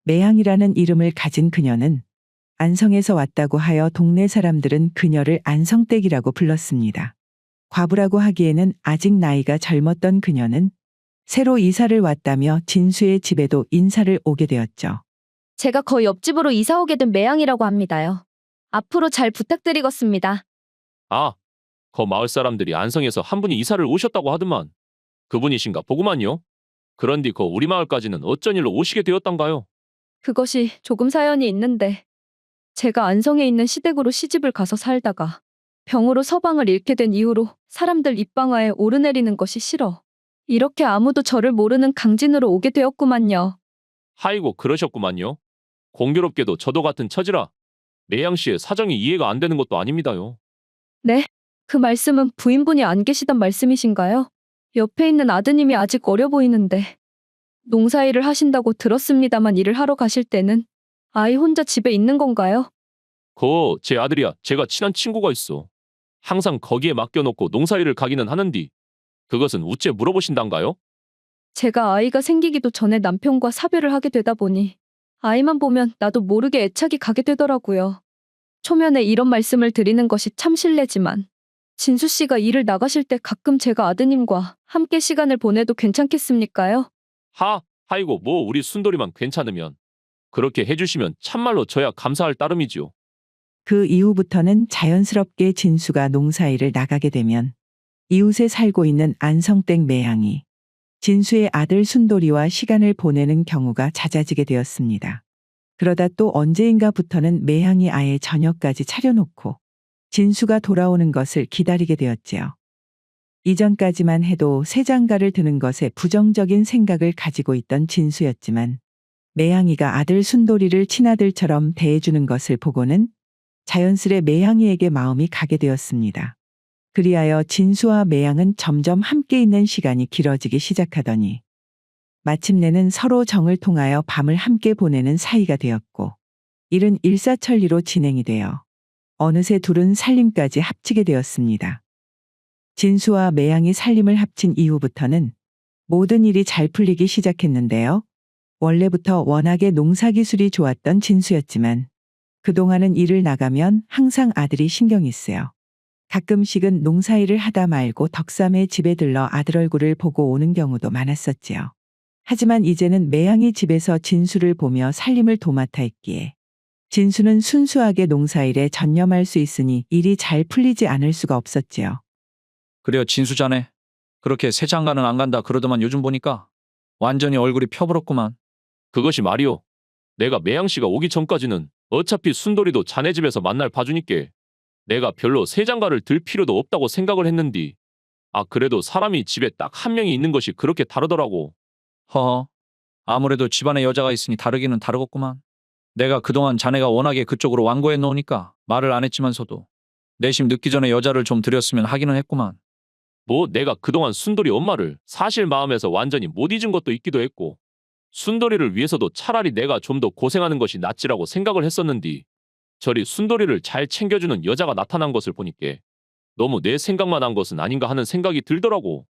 매향이라는 이름을 가진 그녀는 안성에서 왔다고 하여 동네 사람들은 그녀를 안성댁이라고 불렀습니다. 과부라고 하기에는 아직 나이가 젊었던 그녀는 새로 이사를 왔다며 진수의 집에도 인사를 오게 되었죠. 제가 거 옆집으로 이사 오게 된 매양이라고 합니다요. 앞으로 잘 부탁드리겠습니다. 아, 거 마을 사람들이 안성에서 한 분이 이사를 오셨다고 하더만. 그분이신가 보구만요. 그런디 거 우리 마을까지는 어쩐 일로 오시게 되었던가요? 그것이 조금 사연이 있는데 제가 안성에 있는 시댁으로 시집을 가서 살다가 병으로 서방을 잃게 된 이후로 사람들 입방아에 오르내리는 것이 싫어 이렇게 아무도 저를 모르는 강진으로 오게 되었구만요. 하이고 그러셨구만요. 공교롭게도 저도 같은 처지라 매양 씨의 사정이 이해가 안 되는 것도 아닙니다요. 네? 그 말씀은 부인분이 안 계시단 말씀이신가요? 옆에 있는 아드님이 아직 어려 보이는데 농사일을 하신다고 들었습니다만 일을 하러 가실 때는 아이 혼자 집에 있는 건가요? 거 제 아들이야. 제가 친한 친구가 있어. 항상 거기에 맡겨놓고 농사일을 가기는 하는디 그것은 우째 물어보신단가요? 제가 아이가 생기기도 전에 남편과 사별을 하게 되다 보니 아이만 보면 나도 모르게 애착이 가게 되더라고요. 초면에 이런 말씀을 드리는 것이 참 실례지만 진수 씨가 일을 나가실 때 가끔 제가 아드님과 함께 시간을 보내도 괜찮겠습니까요? 하이고 뭐 우리 순돌이만 괜찮으면 그렇게 해주시면 참말로 저야 감사할 따름이지요. 그 이후부터는 자연스럽게 진수가 농사일을 나가게 되면 이웃에 살고 있는 안성댁 매향이 진수의 아들 순돌이와 시간을 보내는 경우가 잦아지게 되었습니다. 그러다 또 언제인가부터는 매향이 아예 저녁까지 차려놓고 진수가 돌아오는 것을 기다리게 되었지요. 이전까지만 해도 새 장가를 드는 것에 부정적인 생각을 가지고 있던 진수였지만 매향이가 아들 순돌이를 친아들처럼 대해주는 것을 보고는 자연스레 매향이에게 마음이 가게 되었습니다. 그리하여 진수와 매향은 점점 함께 있는 시간이 길어지기 시작하더니 마침내는 서로 정을 통하여 밤을 함께 보내는 사이가 되었고 일은 일사천리로 진행이 되어 어느새 둘은 살림까지 합치게 되었습니다. 진수와 매향이 살림을 합친 이후부터는 모든 일이 잘 풀리기 시작했는데요. 원래부터 워낙에 농사기술이 좋았던 진수였지만 그동안은 일을 나가면 항상 아들이 신경이 쓰여 가끔씩은 농사일을 하다 말고 덕삼의 집에 들러 아들 얼굴을 보고 오는 경우도 많았었지요. 하지만 이제는 매향이 집에서 진수를 보며 살림을 도맡아 했기에 진수는 순수하게 농사일에 전념할 수 있으니 일이 잘 풀리지 않을 수가 없었지요. 그래요, 진수 자네. 그렇게 새 장가는 안 간다 그러더만 요즘 보니까 완전히 얼굴이 펴버렸구만. 그것이 말이오. 내가 매양 씨가 오기 전까지는 어차피 순돌이도 자네 집에서 만날 봐주니께 내가 별로 새 장가를 들 필요도 없다고 생각을 했는디. 아, 그래도 사람이 집에 딱 한 명이 있는 것이 그렇게 다르더라고. 허허. 아무래도 집안에 여자가 있으니 다르기는 다르겠구만. 내가 그동안 자네가 워낙에 그쪽으로 완고해 놓으니까 말을 안 했지만서도 내심 늦기 전에 여자를 좀 드렸으면 하기는 했구만. 뭐 내가 그동안 순돌이 엄마를 사실 마음에서 완전히 못 잊은 것도 있기도 했고 순돌이를 위해서도 차라리 내가 좀 더 고생하는 것이 낫지라고 생각을 했었는디 저리 순돌이를 잘 챙겨주는 여자가 나타난 것을 보니께 너무 내 생각만 한 것은 아닌가 하는 생각이 들더라고.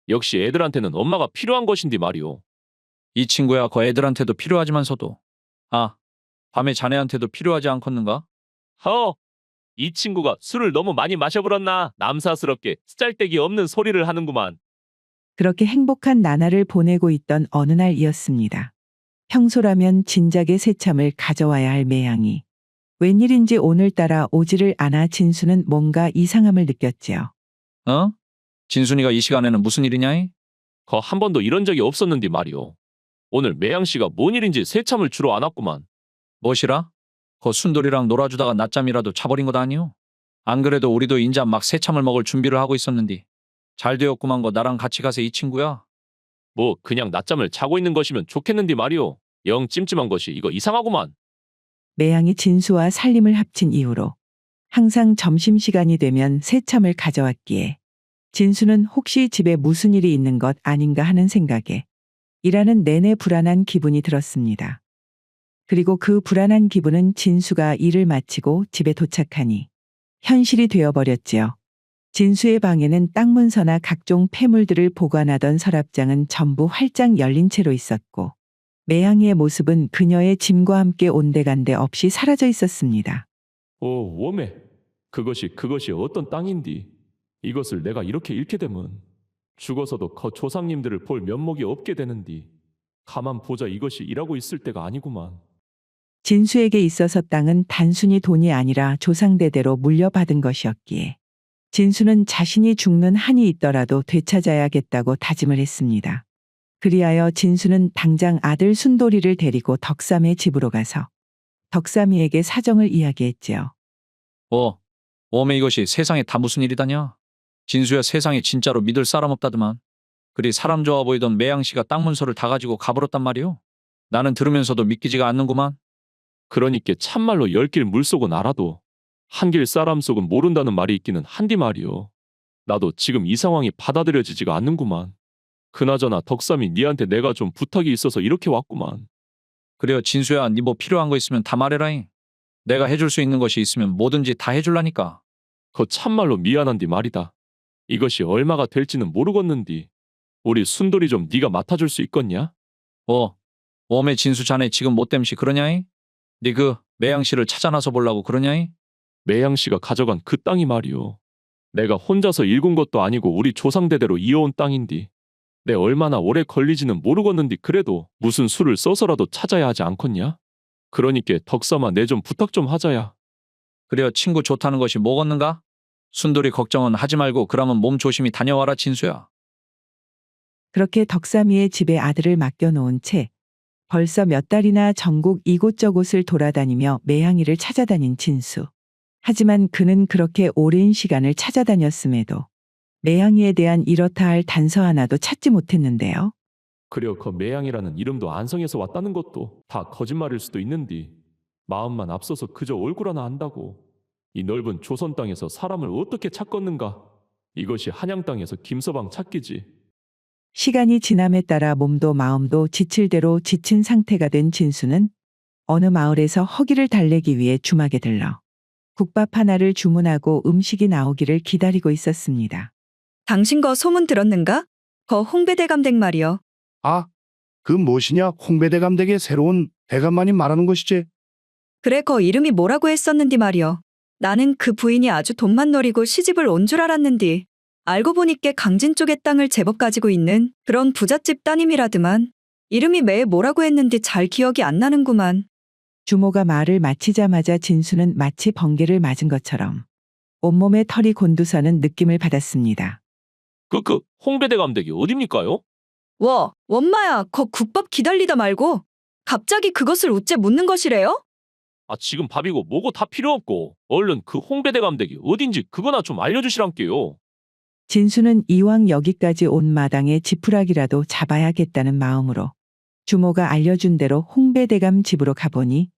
역시 애들한테는 엄마가 필요한 것인디 말이오. 이 친구야 그 애들한테도 필요하지만서도 아, 밤에 자네한테도 필요하지 않겠는가? 이 친구가 술을 너무 많이 마셔버렸나 남사스럽게 쓰잘데기 없는 소리를 하는구만. 그렇게 행복한 나날을 보내고 있던 어느 날이었습니다. 평소라면 진작에 새참을 가져와야 할 매양이 웬일인지 오늘따라 오지를 않아 진수는 뭔가 이상함을 느꼈지요. 어? 진순이가 이 시간에는 무슨 일이냐이? 거 한 번도 이런 적이 없었는디 말이오. 오늘 매양 씨가 뭔 일인지 새참을 주러 안 왔구만. 무엇이라? 거 순돌이랑 놀아주다가 낮잠이라도 자버린 것 아니오? 안 그래도 우리도 인자 막 새참을 먹을 준비를 하고 있었는디. 잘 되었구만 거 나랑 같이 가세 이 친구야. 뭐 그냥 낮잠을 자고 있는 것이면 좋겠는디 말이오. 영 찜찜한 것이 이거 이상하구만. 매양이 진수와 살림을 합친 이후로 항상 점심시간이 되면 새참을 가져왔기에 진수는 혹시 집에 무슨 일이 있는 것 아닌가 하는 생각에 일하는 내내 불안한 기분이 들었습니다. 그리고 그 불안한 기분은 진수가 일을 마치고 집에 도착하니 현실이 되어버렸지요. 진수의 방에는 땅문서나 각종 폐물들을 보관하던 서랍장은 전부 활짝 열린 채로 있었고 매양이의 모습은 그녀의 짐과 함께 온데간데 없이 사라져 있었습니다. 오, 웜에. 그것이 어떤 땅인디. 이것을 내가 이렇게 잃게 되면 죽어서도 거 조상님들을 볼 면목이 없게 되는디. 가만 보자 이것이 일하고 있을 때가 아니구만. 진수에게 있어서 땅은 단순히 돈이 아니라 조상대대로 물려받은 것이었기에 진수는 자신이 죽는 한이 있더라도 되찾아야겠다고 다짐을 했습니다. 그리하여 진수는 당장 아들 순돌이를 데리고 덕삼의 집으로 가서 덕삼이에게 사정을 이야기했지요. 웜에 이것이 세상에 다 무슨 일이다냐? 진수야 세상에 진짜로 믿을 사람 없다더만. 그리 사람 좋아 보이던 매양씨가 땅 문서를 다 가지고 가버렸단 말이오. 나는 들으면서도 믿기지가 않는구만. 그러니까 참말로 열길 물속은 알아도 한길 사람 속은 모른다는 말이 있기는 한디 말이오. 나도 지금 이 상황이 받아들여지지가 않는구만. 그나저나 덕삼이 니한테 내가 좀 부탁이 있어서 이렇게 왔구만. 그래요 진수야 니 뭐 필요한 거 있으면 다 말해라잉. 내가 해줄 수 있는 것이 있으면 뭐든지 다 해줄라니까. 거 참말로 미안한디 말이다. 이것이 얼마가 될지는 모르겠는디. 우리 순돌이 좀 네가 맡아줄 수 있겠냐? 웜에 진수 자네 지금 뭐 땜시 그러냐잉? 니 그 매양씨를 찾아나서 보려고 그러냐잉? 매양 씨가 가져간 그 땅이 말이오. 내가 혼자서 일군 것도 아니고 우리 조상대대로 이어온 땅인디. 내 얼마나 오래 걸리지는 모르겠는디 그래도 무슨 수를 써서라도 찾아야 하지 않겠냐? 그러니까 덕삼아 내 좀 부탁 좀 하자야. 그래요 친구 좋다는 것이 뭐겠는가? 순돌이 걱정은 하지 말고 그러면 몸 조심히 다녀와라 진수야. 그렇게 덕삼이의 집에 아들을 맡겨놓은 채 벌써 몇 달이나 전국 이곳저곳을 돌아다니며 매양이를 찾아다닌 진수. 하지만 그는 그렇게 오랜 시간을 찾아다녔음에도 매양이에 대한 이렇다 할 단서 하나도 찾지 못했는데요. 그려 그 매양이라는 이름도 안성에서 왔다는 것도 다 거짓말일 수도 있는디. 마음만 앞서서 그저 얼굴 하나 안다고. 이 넓은 조선 땅에서 사람을 어떻게 찾겠는가? 이것이 한양 땅에서 김서방 찾기지. 시간이 지남에 따라 몸도 마음도 지칠 대로 지친 상태가 된 진수는 어느 마을에서 허기를 달래기 위해 주막에 들러 국밥 하나를 주문하고 음식이 나오기를 기다리고 있었습니다. 당신 거 소문 들었는가? 거 홍배대감댁 말이여. 아, 그 무엇이냐? 홍배대감댁의 새로운 대감마님 말하는 것이지? 그래 거 이름이 뭐라고 했었는디 말이여. 나는 그 부인이 아주 돈만 노리고 시집을 온 줄 알았는디. 알고 보니께 강진 쪽의 땅을 제법 가지고 있는 그런 부잣집 따님이라더만. 이름이 매에 뭐라고 했는지 잘 기억이 안 나는구만. 주모가 말을 마치자마자 진수는 마치 번개를 맞은 것처럼 온몸에 털이 곤두서는 느낌을 받았습니다. 홍배대 감댁이 어딥니까요? 원마야, 거 국밥 기다리다 말고 갑자기 그것을 어째 묻는 것이래요? 아 지금 밥이고 뭐고 다 필요 없고 얼른 그 홍배대 감댁이 어딘지 그거나 좀 알려주시란께요. 진수는 이왕 여기까지 온 마당에 지푸라기라도 잡아야겠다는 마음으로 주모가 알려준 대로 홍배대감 집으로 가보니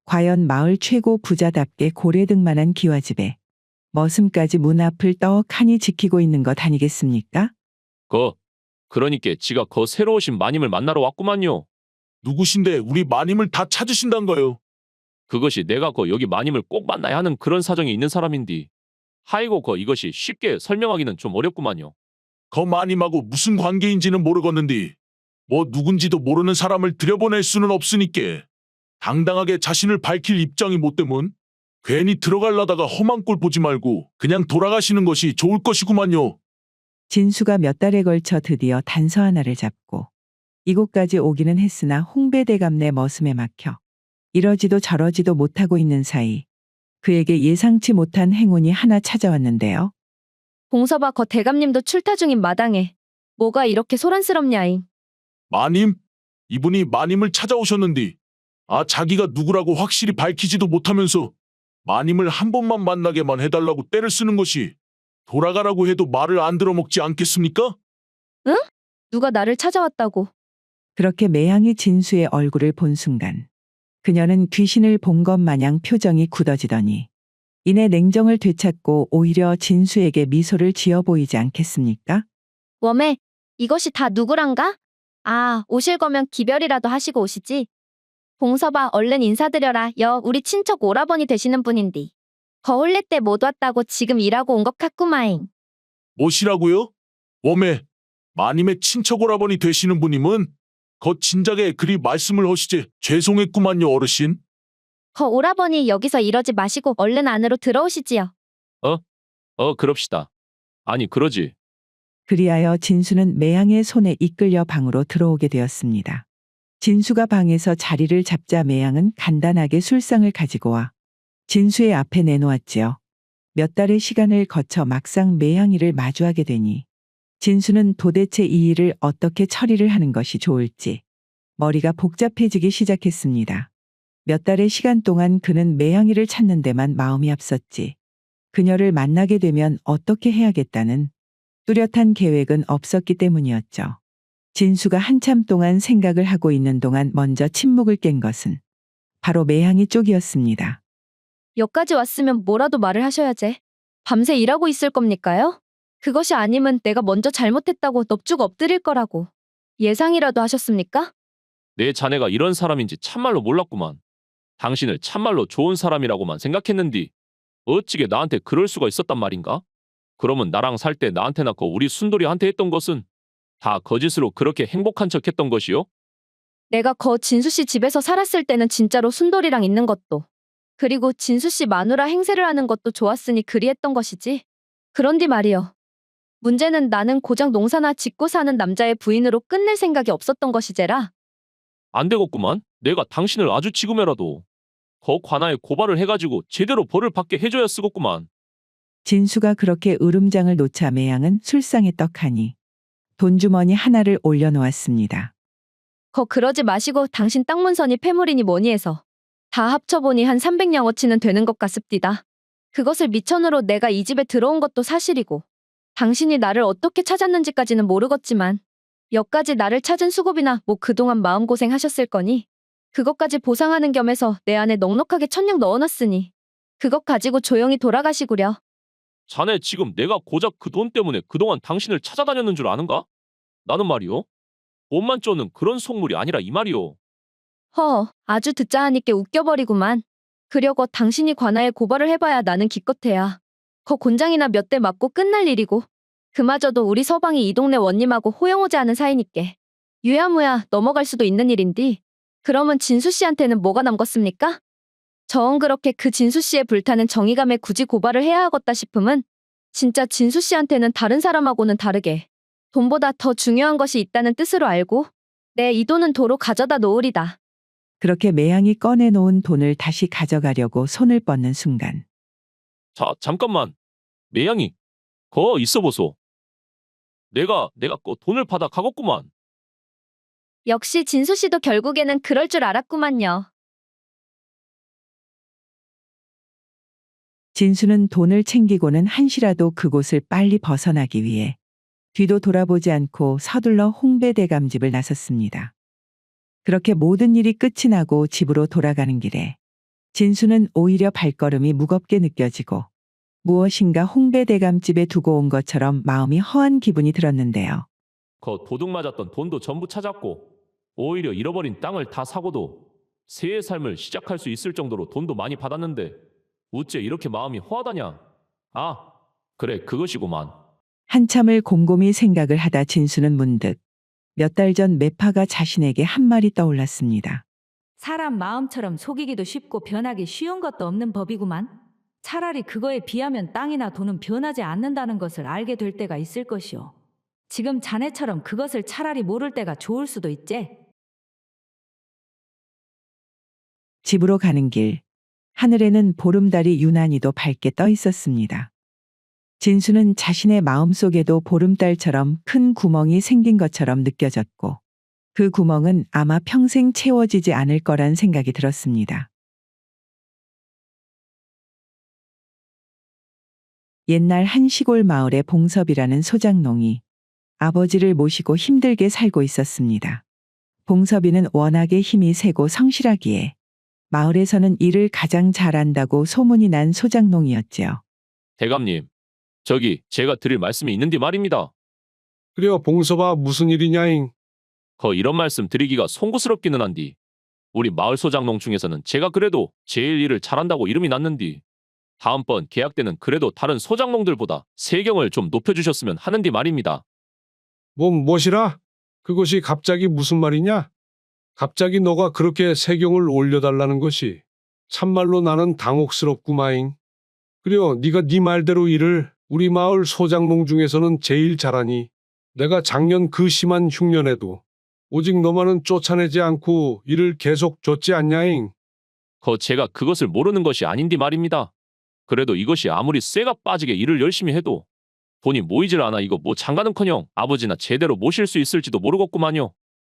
과연 마을 최고 부자답게 고래등만한 기와집에 머슴까지 문 앞을 떡하니 지키고 있는 것 아니겠습니까? 그러니까 지가 새로 오신 마님을 만나러 왔구만요. 누구신데 우리 마님을 다 찾으신단 거요. 그것이 내가 여기 마님을 꼭 만나야 하는 그런 사정이 있는 사람인디. 하이고 이것이 쉽게 설명하기는 좀 어렵구만요. 거 마님하고 무슨 관계인지는 모르겠는디 뭐 누군지도 모르는 사람을 들여보낼 수는 없으니께 당당하게 자신을 밝힐 입장이 못 되면 괜히 들어갈라다가 험한 꼴 보지 말고 그냥 돌아가시는 것이 좋을 것이구만요. 진수가 몇 달에 걸쳐 드디어 단서 하나를 잡고 이곳까지 오기는 했으나 홍배대감 내 머슴에 막혀 이러지도 저러지도 못하고 있는 사이 그에게 예상치 못한 행운이 하나 찾아왔는데요. 봉서봐, 거 대감님도 출타 중인 마당에 뭐가 이렇게 소란스럽냐잉. 마님? 이분이 마님을 찾아오셨는디 자기가 누구라고 확실히 밝히지도 못하면서 마님을 한 번만 만나게만 해달라고 떼를 쓰는 것이 돌아가라고 해도 말을 안 들어먹지 않겠습니까? 응? 누가 나를 찾아왔다고. 그렇게 매향이 진수의 얼굴을 본 순간 그녀는 귀신을 본 것 마냥 표정이 굳어지더니 이내 냉정을 되찾고 오히려 진수에게 미소를 지어 보이지 않겠습니까? 웜에 이것이 다 누구란가? 오실 거면 기별이라도 하시고 오시지. 봉서봐, 얼른 인사드려라. 우리 친척 오라버니 되시는 분인디. 거홀레 때 못 왔다고 지금 일하고 온 것 같구마잉. 뭐시라고요? 웜에 마님의 친척 오라버니 되시는 분임은 진작에 그리 말씀을 하시지 죄송했구만요 어르신. 거 오라버니 여기서 이러지 마시고 얼른 안으로 들어오시지요. 그럽시다. 아니 그러지. 그리하여 진수는 매향의 손에 이끌려 방으로 들어오게 되었습니다. 진수가 방에서 자리를 잡자 매향은 간단하게 술상을 가지고 와 진수의 앞에 내놓았지요. 몇 달의 시간을 거쳐 막상 매향이를 마주하게 되니 진수는 도대체 이 일을 어떻게 처리를 하는 것이 좋을지 머리가 복잡해지기 시작했습니다. 몇 달의 시간 동안 그는 매향이를 찾는 데만 마음이 앞섰지 그녀를 만나게 되면 어떻게 해야겠다는 뚜렷한 계획은 없었기 때문이었죠. 진수가 한참 동안 생각을 하고 있는 동안 먼저 침묵을 깬 것은 바로 매향이 쪽이었습니다. 여기까지 왔으면 뭐라도 말을 하셔야지. 밤새 일하고 있을 겁니까요? 그것이 아니면 내가 먼저 잘못했다고 넙죽 엎드릴 거라고. 예상이라도 하셨습니까? 내 자네가 이런 사람인지 참말로 몰랐구만. 당신을 참말로 좋은 사람이라고만 생각했는디 어찌게 나한테 그럴 수가 있었단 말인가? 그러면 나랑 살 때 나한테나 우리 순돌이한테 했던 것은 다 거짓으로 그렇게 행복한 척 했던 것이요? 내가 진수 씨 집에서 살았을 때는 진짜로 순돌이랑 있는 것도 그리고 진수 씨 마누라 행세를 하는 것도 좋았으니 그리했던 것이지. 그런디 말이여. 문제는 나는 고작 농사나 짓고 사는 남자의 부인으로 끝낼 생각이 없었던 것이제라. 안 되겠구만. 내가 당신을 아주 지금이라도 관아에 고발을 해가지고 제대로 벌을 받게 해줘야 쓰겠구만. 진수가 그렇게 으름장을 놓자 매향은 술상에 떡하니 돈주머니 하나를 올려놓았습니다. 그러지 마시고 당신 땅 문선이 폐물이니 뭐니 해서 다 합쳐보니 한 300냥어치는 되는 것 같습디다. 그것을 미천으로 내가 이 집에 들어온 것도 사실이고 당신이 나를 어떻게 찾았는지까지는 모르겠지만 여기까지 나를 찾은 수고비나 그동안 마음고생 하셨을 거니 그것까지 보상하는 겸해서 내 안에 넉넉하게 1000냥 넣어놨으니 그것 가지고 조용히 돌아가시구려. 자네 지금 내가 고작 그 돈 때문에 그동안 당신을 찾아다녔는 줄 아는가? 나는 말이요. 돈만 쪼는 그런 속물이 아니라 이 말이요. 아주 듣자 하니께 웃겨버리구만. 그려고 당신이 관아에 고발을 해봐야 나는 기껏해야 곤장이나 몇 대 맞고 끝날 일이고 그마저도 우리 서방이 이 동네 원님하고 호영오지 않은 사이니께 유야무야 넘어갈 수도 있는 일인디 그러면 진수 씨한테는 뭐가 남겠습니까? 정 그렇게 그 진수 씨의 불타는 정의감에 굳이 고발을 해야 하겠다 싶음은 진짜 진수 씨한테는 다른 사람하고는 다르게 돈보다 더 중요한 것이 있다는 뜻으로 알고 내 이 돈은 도로 가져다 놓으리다. 그렇게 매향이 꺼내놓은 돈을 다시 가져가려고 손을 뻗는 순간 잠깐만. 매양이 있어 보소. 내가 돈을 받아 가겠구만. 역시 진수 씨도 결국에는 그럴 줄 알았구만요. 진수는 돈을 챙기고는 한시라도 그곳을 빨리 벗어나기 위해 뒤도 돌아보지 않고 서둘러 홍배대감 집을 나섰습니다. 그렇게 모든 일이 끝이 나고 집으로 돌아가는 길에 진수는 오히려 발걸음이 무겁게 느껴지고 무엇인가 홍배대감 집에 두고 온 것처럼 마음이 허한 기분이 들었는데요. 거 도둑 맞았던 돈도 전부 찾았고 오히려 잃어버린 땅을 다 사고도 새의 삶을 시작할 수 있을 정도로 돈도 많이 받았는데 어째 이렇게 마음이 허하다냐? 아, 그래 그것이구만. 한참을 곰곰이 생각을 하다 진수는 문득 몇 달 전 매파가 자신에게 한 말이 떠올랐습니다. 사람 마음처럼 속이기도 쉽고 변하기 쉬운 것도 없는 법이구만. 차라리 그거에 비하면 땅이나 돈은 변하지 않는다는 것을 알게 될 때가 있을 것이오. 지금 자네처럼 그것을 차라리 모를 때가 좋을 수도 있지. 집으로 가는 길, 하늘에는 보름달이 유난히도 밝게 떠 있었습니다. 진수는 자신의 마음속에도 보름달처럼 큰 구멍이 생긴 것처럼 느껴졌고 그 구멍은 아마 평생 채워지지 않을 거란 생각이 들었습니다. 옛날 한 시골 마을의 봉섭이라는 소장농이 아버지를 모시고 힘들게 살고 있었습니다. 봉섭이는 워낙에 힘이 세고 성실하기에 마을에서는 일을 가장 잘한다고 소문이 난 소장농이었지요. 대감님, 저기 제가 드릴 말씀이 있는데 말입니다. 그래요, 봉섭아, 무슨 일이냐잉? 이런 말씀 드리기가 송구스럽기는 한디 우리 마을 소장농 중에서는 제가 그래도 제일 일을 잘한다고 이름이 났는디 다음번 계약 때는 그래도 다른 소장농들보다 세경을 좀 높여주셨으면 하는디 말입니다. 무엇이라? 그것이 갑자기 무슨 말이냐? 갑자기 너가 그렇게 세경을 올려달라는 것이 참말로 나는 당혹스럽구마잉. 그래요, 네가 네 말대로 일을 우리 마을 소장농 중에서는 제일 잘하니 내가 작년 그 심한 흉년에도 오직 너만은 쫓아내지 않고 일을 계속 줬지 않냐잉. 제가 그것을 모르는 것이 아닌디 말입니다. 그래도 이것이 아무리 쇠가 빠지게 일을 열심히 해도 돈이 모이질 않아 이거 뭐 장가는커녕 아버지나 제대로 모실 수 있을지도 모르겠구만요.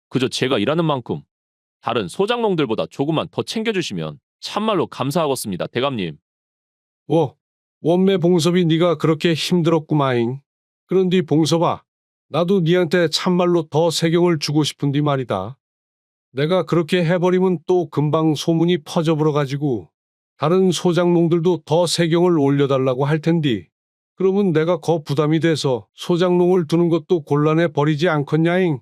그저 제가 일하는 만큼 다른 소장농들보다 조금만 더 챙겨주시면 참말로 감사하겠습니다, 대감님. 원매 봉섭이 네가 그렇게 힘들었구마잉. 그런디 봉섭아, 나도 네한테 참말로 더 세경을 주고 싶은디 말이다. 내가 그렇게 해버리면 또 금방 소문이 퍼져버려가지고 다른 소장농들도 더 세경을 올려달라고 할 텐디. 그러면 내가 부담이 돼서 소장농을 두는 것도 곤란해 버리지 않겠냐잉.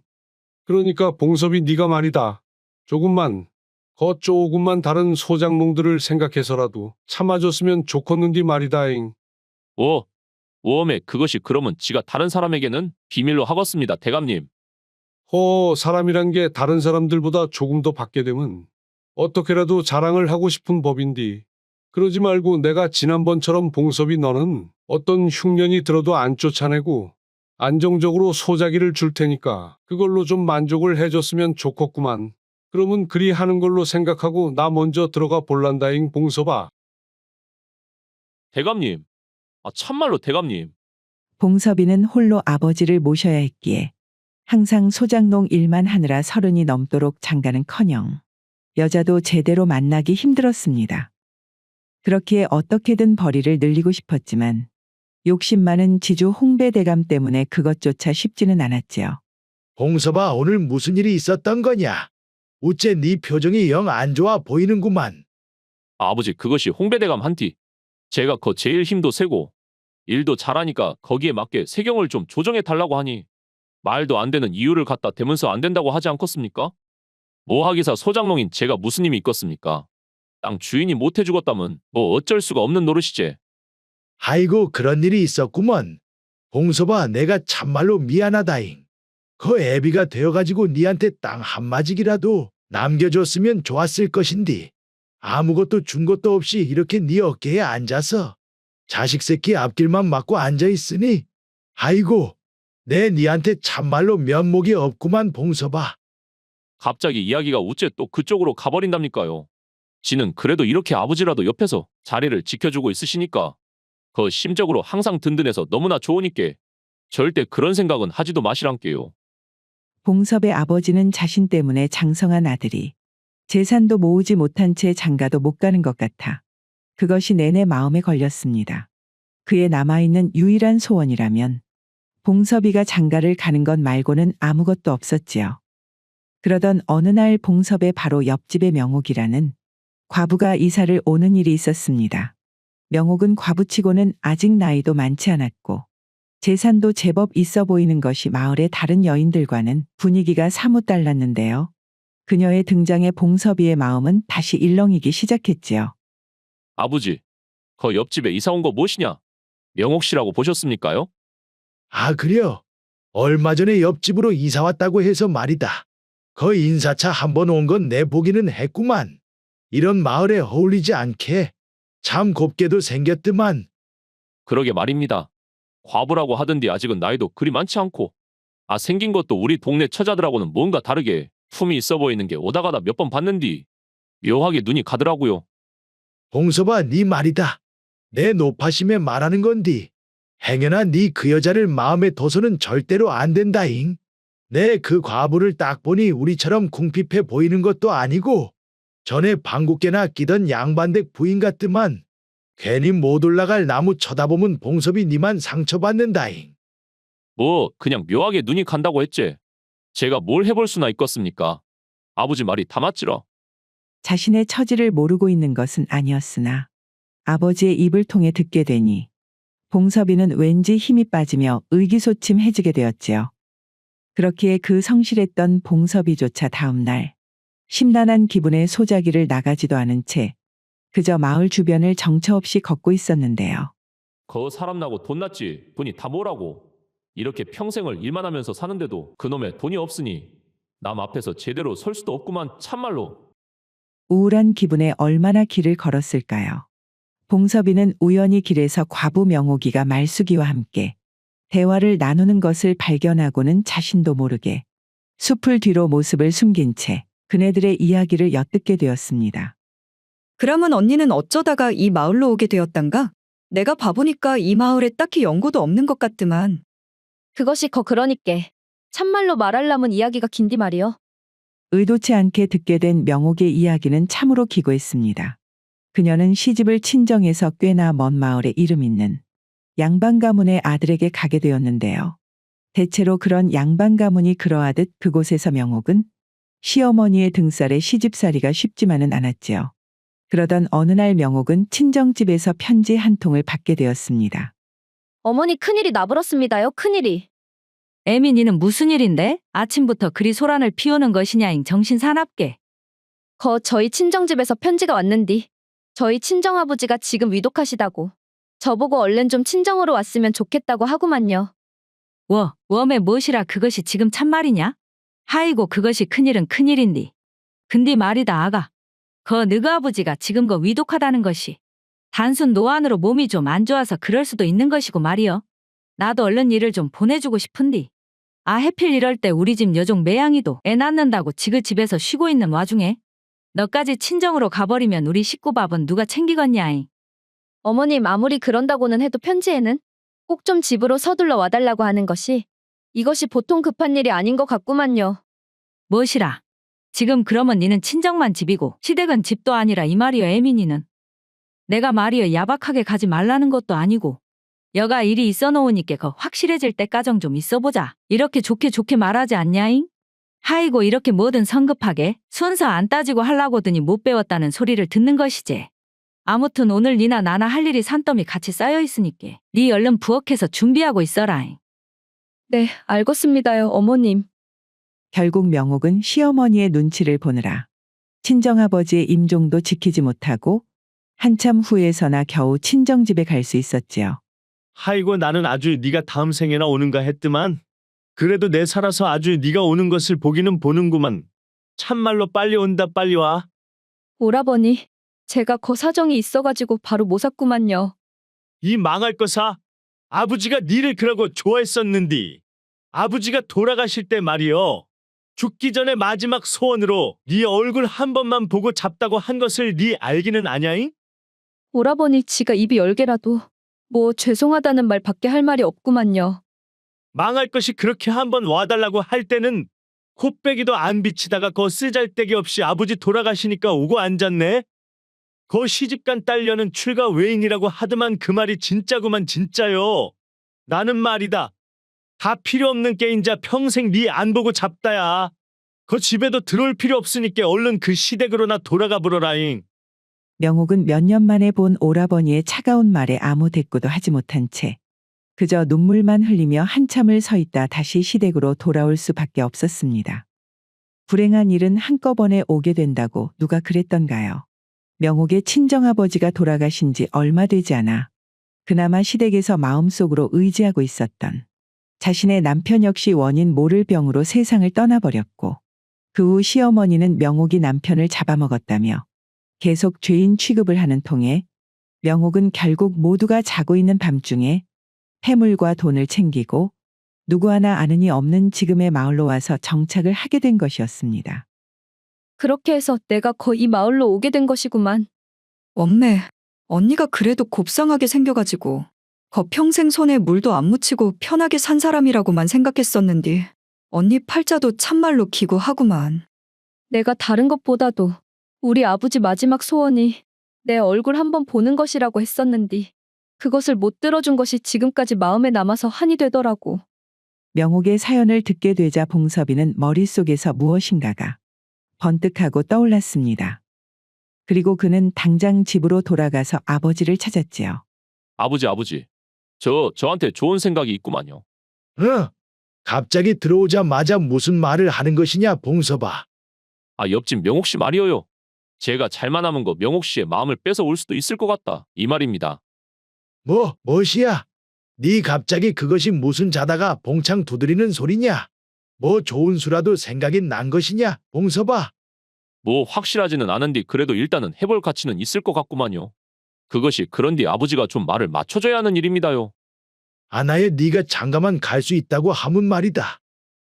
그러니까 봉섭이 네가 말이다. 조금만 다른 소장농들을 생각해서라도 참아줬으면 좋겠는디 말이다잉. 오엄에 그것이 그러면 지가 다른 사람에게는 비밀로 하겠습니다, 대감님. 사람이란 게 다른 사람들보다 조금 더 받게 되면 어떻게라도 자랑을 하고 싶은 법인디. 그러지 말고 내가 지난번처럼 봉섭이 너는 어떤 흉년이 들어도 안 쫓아내고 안정적으로 소자기를 줄 테니까 그걸로 좀 만족을 해줬으면 좋겠구만. 그러면 그리 하는 걸로 생각하고 나 먼저 들어가 볼란다잉 봉섭아. 대감님, 참말로 대감님. 봉섭이는 홀로 아버지를 모셔야 했기에 항상 소장농 일만 하느라 30이 넘도록 장가는커녕 여자도 제대로 만나기 힘들었습니다. 그렇기에 어떻게든 벌이를 늘리고 싶었지만 욕심 많은 지주 홍배대감 때문에 그것조차 쉽지는 않았지요. 봉섭아, 오늘 무슨 일이 있었던 거냐? 어째 네 표정이 영 안 좋아 보이는구만. 아버지 그것이 홍배대감 한티. 제가 제일 힘도 세고 일도 잘하니까 거기에 맞게 세경을 좀 조정해 달라고 하니 말도 안 되는 이유를 갖다 대면서 안 된다고 하지 않겠습니까? 뭐 하기사 소장농인 제가 무슨 힘이 있겠습니까? 땅 주인이 못 해주겠다면 뭐 어쩔 수가 없는 노릇이제. 아이고, 그런 일이 있었구먼. 봉섭아, 내가 참말로 미안하다잉. 애비가 되어가지고 니한테 땅 한마직이라도 남겨줬으면 좋았을 것인디. 아무것도 준 것도 없이 이렇게 네 어깨에 앉아서 자식 새끼 앞길만 막고 앉아있으니 아이고, 내 니한테 참말로 면목이 없구만 봉섭아. 갑자기 이야기가 어째 또 그쪽으로 가버린답니까요? 지는 그래도 이렇게 아버지라도 옆에서 자리를 지켜주고 있으시니까 심적으로 항상 든든해서 너무나 좋으니께 절대 그런 생각은 하지도 마시란께요. 봉섭의 아버지는 자신 때문에 장성한 아들이 재산도 모으지 못한 채 장가도 못 가는 것 같아 그것이 내내 마음에 걸렸습니다. 그의 남아있는 유일한 소원이라면 봉섭이가 장가를 가는 것 말고는 아무것도 없었지요. 그러던 어느 날 봉섭의 바로 옆집의 명옥이라는 과부가 이사를 오는 일이 있었습니다. 명옥은 과부치고는 아직 나이도 많지 않았고 재산도 제법 있어 보이는 것이 마을의 다른 여인들과는 분위기가 사뭇 달랐는데요. 그녀의 등장에 봉섭이의 마음은 다시 일렁이기 시작했지요. 아버지, 거 옆집에 이사 온 거 무엇이냐? 명옥 씨라고 보셨습니까요? 아, 그래요? 얼마 전에 옆집으로 이사 왔다고 해서 말이다. 거 인사차 한 번 온 건 내 보기는 했구만. 이런 마을에 어울리지 않게 참 곱게도 생겼더만. 그러게 말입니다. 과부라고 하던디 아직은 나이도 그리 많지 않고 생긴 것도 우리 동네 처자들하고는 뭔가 다르게 품이 있어 보이는 게 오다 가다 몇 번 봤는디 묘하게 눈이 가더라고요. 봉섭아, 네 말이다. 내 노파심에 말하는 건디. 행여나 네 그 여자를 마음에 둬서는 절대로 안 된다잉. 내 그 과부를 딱 보니 우리처럼 궁핍해 보이는 것도 아니고 전에 방귀깨나 끼던 양반댁 부인 같더만. 괜히 못 올라갈 나무 쳐다보면 봉섭이 니만 상처받는다잉. 뭐 그냥 묘하게 눈이 간다고 했지. 제가 뭘 해볼 수나 있겠습니까? 아버지 말이 다 맞지라. 자신의 처지를 모르고 있는 것은 아니었으나 아버지의 입을 통해 듣게 되니 봉섭이는 왠지 힘이 빠지며 의기소침해지게 되었지요. 그렇기에 그 성실했던 봉섭이조차 다음 날 심란한 기분에 소자기를 나가지도 않은 채 그저 마을 주변을 정처 없이 걷고 있었는데요. 거 사람 나고 돈 났지 분이 다 뭐라고. 이렇게 평생을 일만 하면서 사는데도 그놈의 돈이 없으니 남 앞에서 제대로 설 수도 없구만 참말로. 우울한 기분에 얼마나 길을 걸었을까요? 봉섭이는 우연히 길에서 과부 명옥이가 말숙이와 함께 대화를 나누는 것을 발견하고는 자신도 모르게 숲을 뒤로 모습을 숨긴 채 그네들의 이야기를 엿듣게 되었습니다. 그러면 언니는 어쩌다가 이 마을로 오게 되었단가? 내가 봐보니까 이 마을에 딱히 연고도 없는 것 같드만. 그것이 그러니께. 참말로 말하려면 이야기가 긴디 말이여. 의도치 않게 듣게 된 명옥의 이야기는 참으로 기고했습니다. 그녀는 시집을 친정에서 꽤나 먼 마을에 이름 있는 양반 가문의 아들에게 가게 되었는데요. 대체로 그런 양반 가문이 그러하듯 그곳에서 명옥은 시어머니의 등살에 시집살이가 쉽지만은 않았지요. 그러던 어느 날 명옥은 친정집에서 편지 한 통을 받게 되었습니다. 어머니 큰일이 나불었습니다요. 큰일이. 애미 니는 무슨 일인데? 아침부터 그리 소란을 피우는 것이냐잉 정신 사납게. 저희 친정집에서 편지가 왔는디. 저희 친정아버지가 지금 위독하시다고. 저보고 얼른 좀 친정으로 왔으면 좋겠다고 하구만요. 웜에 무엇이라 그것이 지금 참말이냐? 하이고 그것이 큰일은 큰일인디. 근데 말이다 아가. 너그 아버지가 지금 위독하다는 것이 단순 노안으로 몸이 좀 안 좋아서 그럴 수도 있는 것이고 말이여. 나도 얼른 일을 좀 보내주고 싶은디. 해필 이럴 때 우리 집 여종 매양이도 애 낳는다고 지그 집에서 쉬고 있는 와중에 너까지 친정으로 가버리면 우리 식구 밥은 누가 챙기겠냐잉. 어머님 아무리 그런다고는 해도 편지에는 꼭 좀 집으로 서둘러 와달라고 하는 것이 이것이 보통 급한 일이 아닌 것 같구만요. 무엇이라? 지금 그러면 니는 친정만 집이고 시댁은 집도 아니라 이 말이여 애민이는. 내가 말이여 야박하게 가지 말라는 것도 아니고 여가 일이 있어 놓으니까 확실해질 때까정 좀 있어보자. 이렇게 좋게 말하지 않냐잉? 하이고 이렇게 뭐든 성급하게 순서 안 따지고 하려고더니 못 배웠다는 소리를 듣는 것이지. 아무튼 오늘 니나 나나 할 일이 산더미 같이 쌓여있으니까 니 얼른 부엌에서 준비하고 있어라잉. 네, 알겠습니다요, 어머님. 결국 명옥은 시어머니의 눈치를 보느라 친정아버지의 임종도 지키지 못하고 한참 후에서나 겨우 친정집에 갈 수 있었지요. 하이고 나는 아주 네가 다음 생에나 오는가 했더만. 그래도 내 살아서 아주 네가 오는 것을 보기는 보는구만. 참말로 빨리 온다 빨리 와. 오라버니, 제가 사정이 있어가지고 바로 못 샀구만요. 이 망할 거사. 아버지가 니를 그러고 좋아했었는디. 아버지가 돌아가실 때 말이여. 죽기 전에 마지막 소원으로 네 얼굴 한 번만 보고 잡다고 한 것을 네 알기는 아냐잉? 오라버니 지가 입이 10개라도 죄송하다는 말 밖에 할 말이 없구만요. 망할 것이 그렇게 한번 와달라고 할 때는 코빼기도 안 비치다가 거 쓰잘데기 없이 아버지 돌아가시니까 오고 앉았네. 거 시집간 딸려는 출가 외인이라고 하더만 그 말이 진짜구만 진짜요. 나는 말이다. 다 필요 없는 게인자 평생 니 안 보고 잡다야. 거 집에도 들어올 필요 없으니까 얼른 그 시댁으로나 돌아가 보러라잉. 명옥은 몇 년 만에 본 오라버니의 차가운 말에 아무 대꾸도 하지 못한 채 그저 눈물만 흘리며 한참을 서 있다 다시 시댁으로 돌아올 수밖에 없었습니다. 불행한 일은 한꺼번에 오게 된다고 누가 그랬던가요? 명옥의 친정아버지가 돌아가신 지 얼마 되지 않아 그나마 시댁에서 마음속으로 의지하고 있었던 자신의 남편 역시 원인 모를 병으로 세상을 떠나버렸고 그 후 시어머니는 명옥이 남편을 잡아먹었다며 계속 죄인 취급을 하는 통에 명옥은 결국 모두가 자고 있는 밤중에 패물과 돈을 챙기고 누구 하나 아는 이 없는 지금의 마을로 와서 정착을 하게 된 것이었습니다. 그렇게 해서 내가 이 마을로 오게 된 것이구만. 원매, 언니가 그래도 곱상하게 생겨가지고 평생 손에 물도 안 묻히고 편하게 산 사람이라고만 생각했었는데 언니 팔자도 참말로 기구하구만. 내가 다른 것보다도 우리 아버지 마지막 소원이 내 얼굴 한번 보는 것이라고 했었는디 그것을 못 들어준 것이 지금까지 마음에 남아서 한이 되더라고. 명옥의 사연을 듣게 되자 봉섭이는 머릿속에서 무엇인가가 번뜩하고 떠올랐습니다. 그리고 그는 당장 집으로 돌아가서 아버지를 찾았지요. 아버지. 저한테 좋은 생각이 있구만요. 갑자기 들어오자마자 무슨 말을 하는 것이냐, 봉섭아. 옆집 명옥 씨 말이어요. 제가 잘만 하면 거 명옥 씨의 마음을 뺏어 올 수도 있을 것 같다. 이 말입니다. 무엇이야? 네 갑자기 그것이 무슨 자다가 봉창 두드리는 소리냐? 뭐 좋은 수라도 생각이 난 것이냐, 봉섭아? 뭐 확실하지는 않은데 그래도 일단은 해볼 가치는 있을 것 같구만요. 그것이 그런데 아버지가 좀 말을 맞춰줘야 하는 일입니다요. 아나에 네가 장가만 갈 수 있다고 하면 말이다.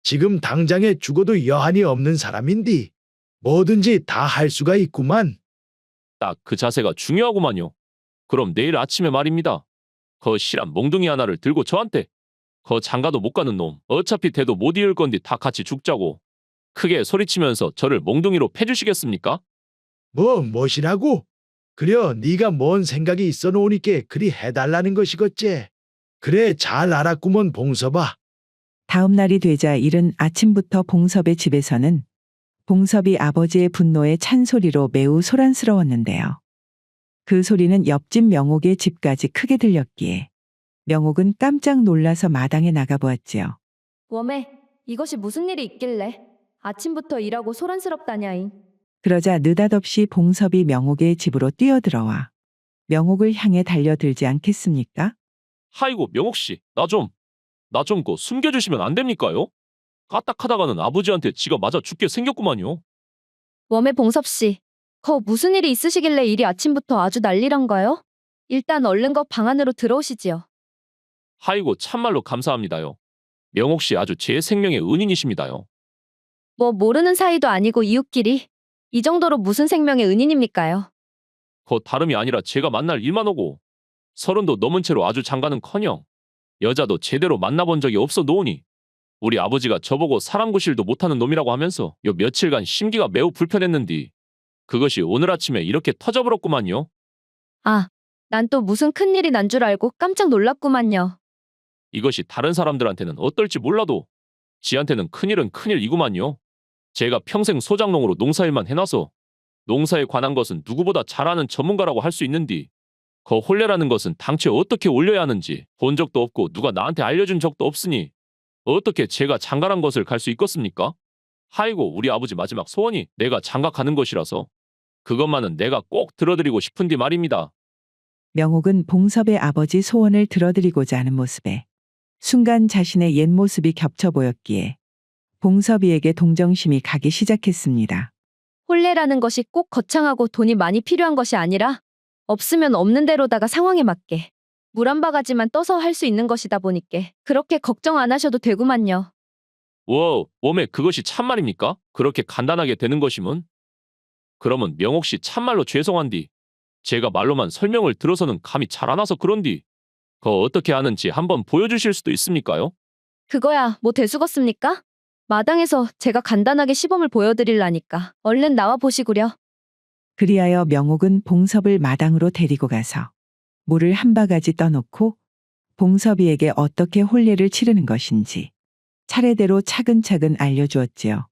지금 당장에 죽어도 여한이 없는 사람인디 뭐든지 다 할 수가 있구만. 딱 그 자세가 중요하구만요. 그럼 내일 아침에 말입니다. 거 실한 몽둥이 하나를 들고 저한테 거 장가도 못 가는 놈 어차피 대도 못 이을 건디 다 같이 죽자고 크게 소리치면서 저를 몽둥이로 패주시겠습니까? 무엇이라고? 그려 네가 뭔 생각이 있어 놓으니까 그리 해달라는 것이겠지. 그래 잘 알았구먼 봉섭아. 다음 날이 되자 이른 아침부터 봉섭의 집에서는 봉섭이 아버지의 분노에 찬 소리로 매우 소란스러웠는데요. 그 소리는 옆집 명옥의 집까지 크게 들렸기에 명옥은 깜짝 놀라서 마당에 나가보았지요. 웜에 이것이 무슨 일이 있길래 아침부터 일하고 소란스럽다냐잉. 그러자 느닷없이 봉섭이 명옥의 집으로 뛰어들어와 명옥을 향해 달려들지 않겠습니까? 아이고 명옥 씨, 나 좀 거 숨겨주시면 안 됩니까요? 까딱하다가는 아버지한테 지가 맞아 죽게 생겼구만요. 웜에 봉섭씨, 무슨 일이 있으시길래 이리 아침부터 아주 난리란가요? 일단 얼른 방 안으로 들어오시지요. 아이고 참말로 감사합니다요. 명옥 씨 아주 제 생명의 은인이십니다요. 뭐 모르는 사이도 아니고 이웃끼리 이 정도로 무슨 생명의 은인입니까요? 거 다름이 아니라 제가 만날 일만 오고 30도 넘은 채로 아주 장가는커녕 여자도 제대로 만나본 적이 없어 놓으니 우리 아버지가 저보고 사람 구실도 못하는 놈이라고 하면서 요 며칠간 심기가 매우 불편했는디 그것이 오늘 아침에 이렇게 터져버렸구만요. 아, 난 또 무슨 큰일이 난 줄 알고 깜짝 놀랐구만요. 이것이 다른 사람들한테는 어떨지 몰라도 지한테는 큰일은 큰일이구만요. 제가 평생 소작농으로 농사일만 해놔서 농사에 관한 것은 누구보다 잘 아는 전문가라고 할 수 있는디 거 혼례라는 것은 당최 어떻게 올려야 하는지 본 적도 없고 누가 나한테 알려준 적도 없으니 어떻게 제가 장가란 것을 갈 수 있겠습니까? 아이고 우리 아버지 마지막 소원이 내가 장가 가는 것이라서 그것만은 내가 꼭 들어드리고 싶은디 말입니다. 명옥은 봉섭의 아버지 소원을 들어드리고자 하는 모습에 순간 자신의 옛 모습이 겹쳐 보였기에 봉섭이에게 동정심이 가기 시작했습니다. 혼례라는 것이 꼭 거창하고 돈이 많이 필요한 것이 아니라 없으면 없는 대로다가 상황에 맞게 물 한 바가지만 떠서 할 수 있는 것이다 보니께 그렇게 걱정 안 하셔도 되구만요. 웜에 그것이 참말입니까? 그렇게 간단하게 되는 것이면? 그러면 명옥 씨 참말로 죄송한디 제가 말로만 설명을 들어서는 감이 잘 안 와서 그런디 그거 어떻게 하는지 한번 보여주실 수도 있습니까요? 그거야 뭐 대수겠습니까? 마당에서 제가 간단하게 시범을 보여드릴라니까 얼른 나와 보시구려. 그리하여 명옥은 봉섭을 마당으로 데리고 가서 물을 한 바가지 떠놓고 봉섭이에게 어떻게 혼례를 치르는 것인지 차례대로 차근차근 알려주었지요.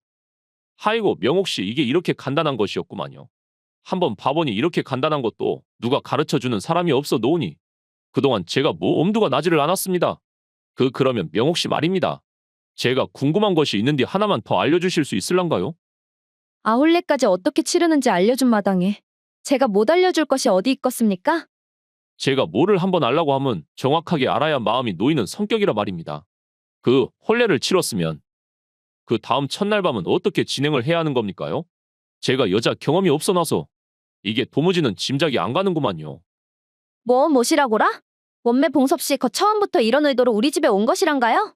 하이고 명옥 씨 이게 이렇게 간단한 것이었구만요. 한번 봐보니 이렇게 간단한 것도 누가 가르쳐주는 사람이 없어 놓으니 그동안 제가 뭐 엄두가 나지를 않았습니다. 그러면 명옥 씨 말입니다. 제가 궁금한 것이 있는데 하나만 더 알려주실 수 있을란가요? 아홀레까지 어떻게 치르는지 알려준 마당에 제가 못 알려줄 것이 어디 있겠습니까? 제가 뭐를 한번 알라고 하면 정확하게 알아야 마음이 놓이는 성격이라 말입니다. 그 혼례를 치렀으면 그 다음 첫날 밤은 어떻게 진행을 해야 하는 겁니까요? 제가 여자 경험이 없어놔서 이게 도무지는 짐작이 안 가는구만요. 뭐시라고라? 원매 봉섭씨 거 처음부터 이런 의도로 우리 집에 온 것이란가요?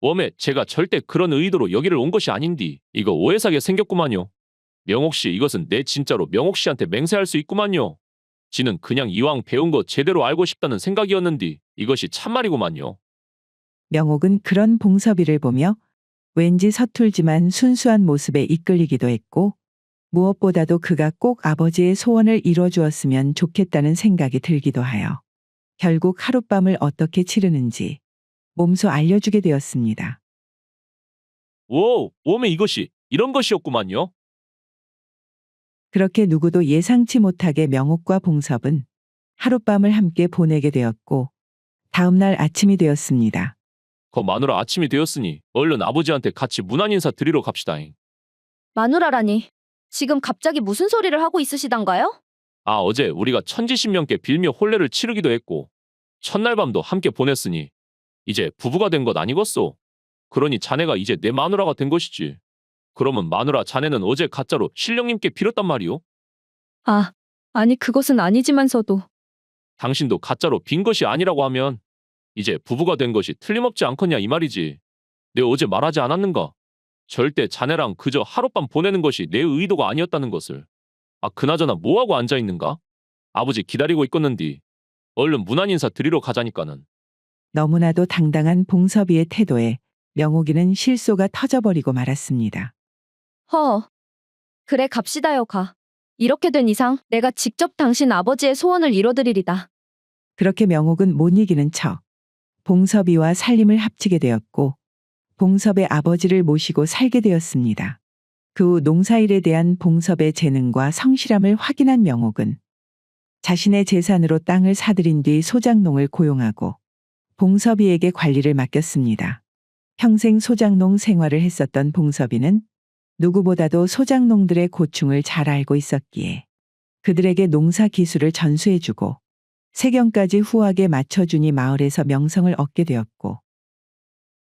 웜에 제가 절대 그런 의도로 여기를 온 것이 아닌디 이거 오해사게 생겼구만요. 명옥 씨 이것은 내 진짜로 명옥 씨한테 맹세할 수 있구만요. 지는 그냥 이왕 배운 거 제대로 알고 싶다는 생각이었는디 이것이 참말이구만요. 명옥은 그런 봉섭이를 보며 왠지 서툴지만 순수한 모습에 이끌리기도 했고 무엇보다도 그가 꼭 아버지의 소원을 이뤄주었으면 좋겠다는 생각이 들기도 하여 결국 하룻밤을 어떻게 치르는지 몸소 알려주게 되었습니다. 웜에 이것이 이런 것이었구만요. 그렇게 누구도 예상치 못하게 명옥과 봉섭은 하룻밤을 함께 보내게 되었고 다음날 아침이 되었습니다. 마누라 아침이 되었으니 얼른 아버지한테 같이 문안 인사 드리러 갑시다잉. 마누라라니. 지금 갑자기 무슨 소리를 하고 있으시단가요? 어제 우리가 천지신명께 빌며 혼례를 치르기도 했고 첫날 밤도 함께 보냈으니 이제 부부가 된 것 아니겠소? 그러니 자네가 이제 내 마누라가 된 것이지. 그러면 마누라 자네는 어제 가짜로 신령님께 빌었단 말이오? 아니 그것은 아니지만서도. 당신도 가짜로 빈 것이 아니라고 하면 이제 부부가 된 것이 틀림없지 않겠냐 이 말이지. 내 어제 말하지 않았는가? 절대 자네랑 그저 하룻밤 보내는 것이 내 의도가 아니었다는 것을. 그나저나 뭐하고 앉아있는가? 아버지 기다리고 있겠는디. 얼른 문안 인사 드리러 가자니까는. 너무나도 당당한 봉섭이의 태도에 명옥이는 실소가 터져버리고 말았습니다. 그래 갑시다요 가. 이렇게 된 이상 내가 직접 당신 아버지의 소원을 이뤄드리리다. 그렇게 명옥은 못 이기는 척 봉섭이와 살림을 합치게 되었고 봉섭의 아버지를 모시고 살게 되었습니다. 그 후 농사일에 대한 봉섭의 재능과 성실함을 확인한 명옥은 자신의 재산으로 땅을 사들인 뒤 소장농을 고용하고 봉섭이에게 관리를 맡겼습니다. 평생 소장농 생활을 했었던 봉섭이는 누구보다도 소장농들의 고충을 잘 알고 있었기에 그들에게 농사 기술을 전수해주고 세경까지 후하게 맞춰주니 마을에서 명성을 얻게 되었고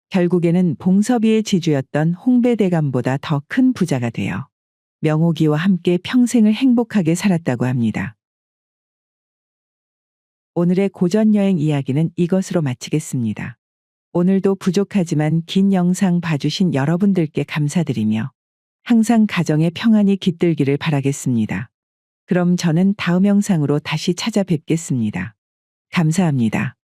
결국에는 봉섭이의 지주였던 홍배대감보다 더 큰 부자가 되어 명옥이와 함께 평생을 행복하게 살았다고 합니다. 오늘의 고전여행 이야기는 이것으로 마치겠습니다. 오늘도 부족하지만 긴 영상 봐주신 여러분들께 감사드리며 항상 가정의 평안이 깃들기를 바라겠습니다. 그럼 저는 다음 영상으로 다시 찾아뵙겠습니다. 감사합니다.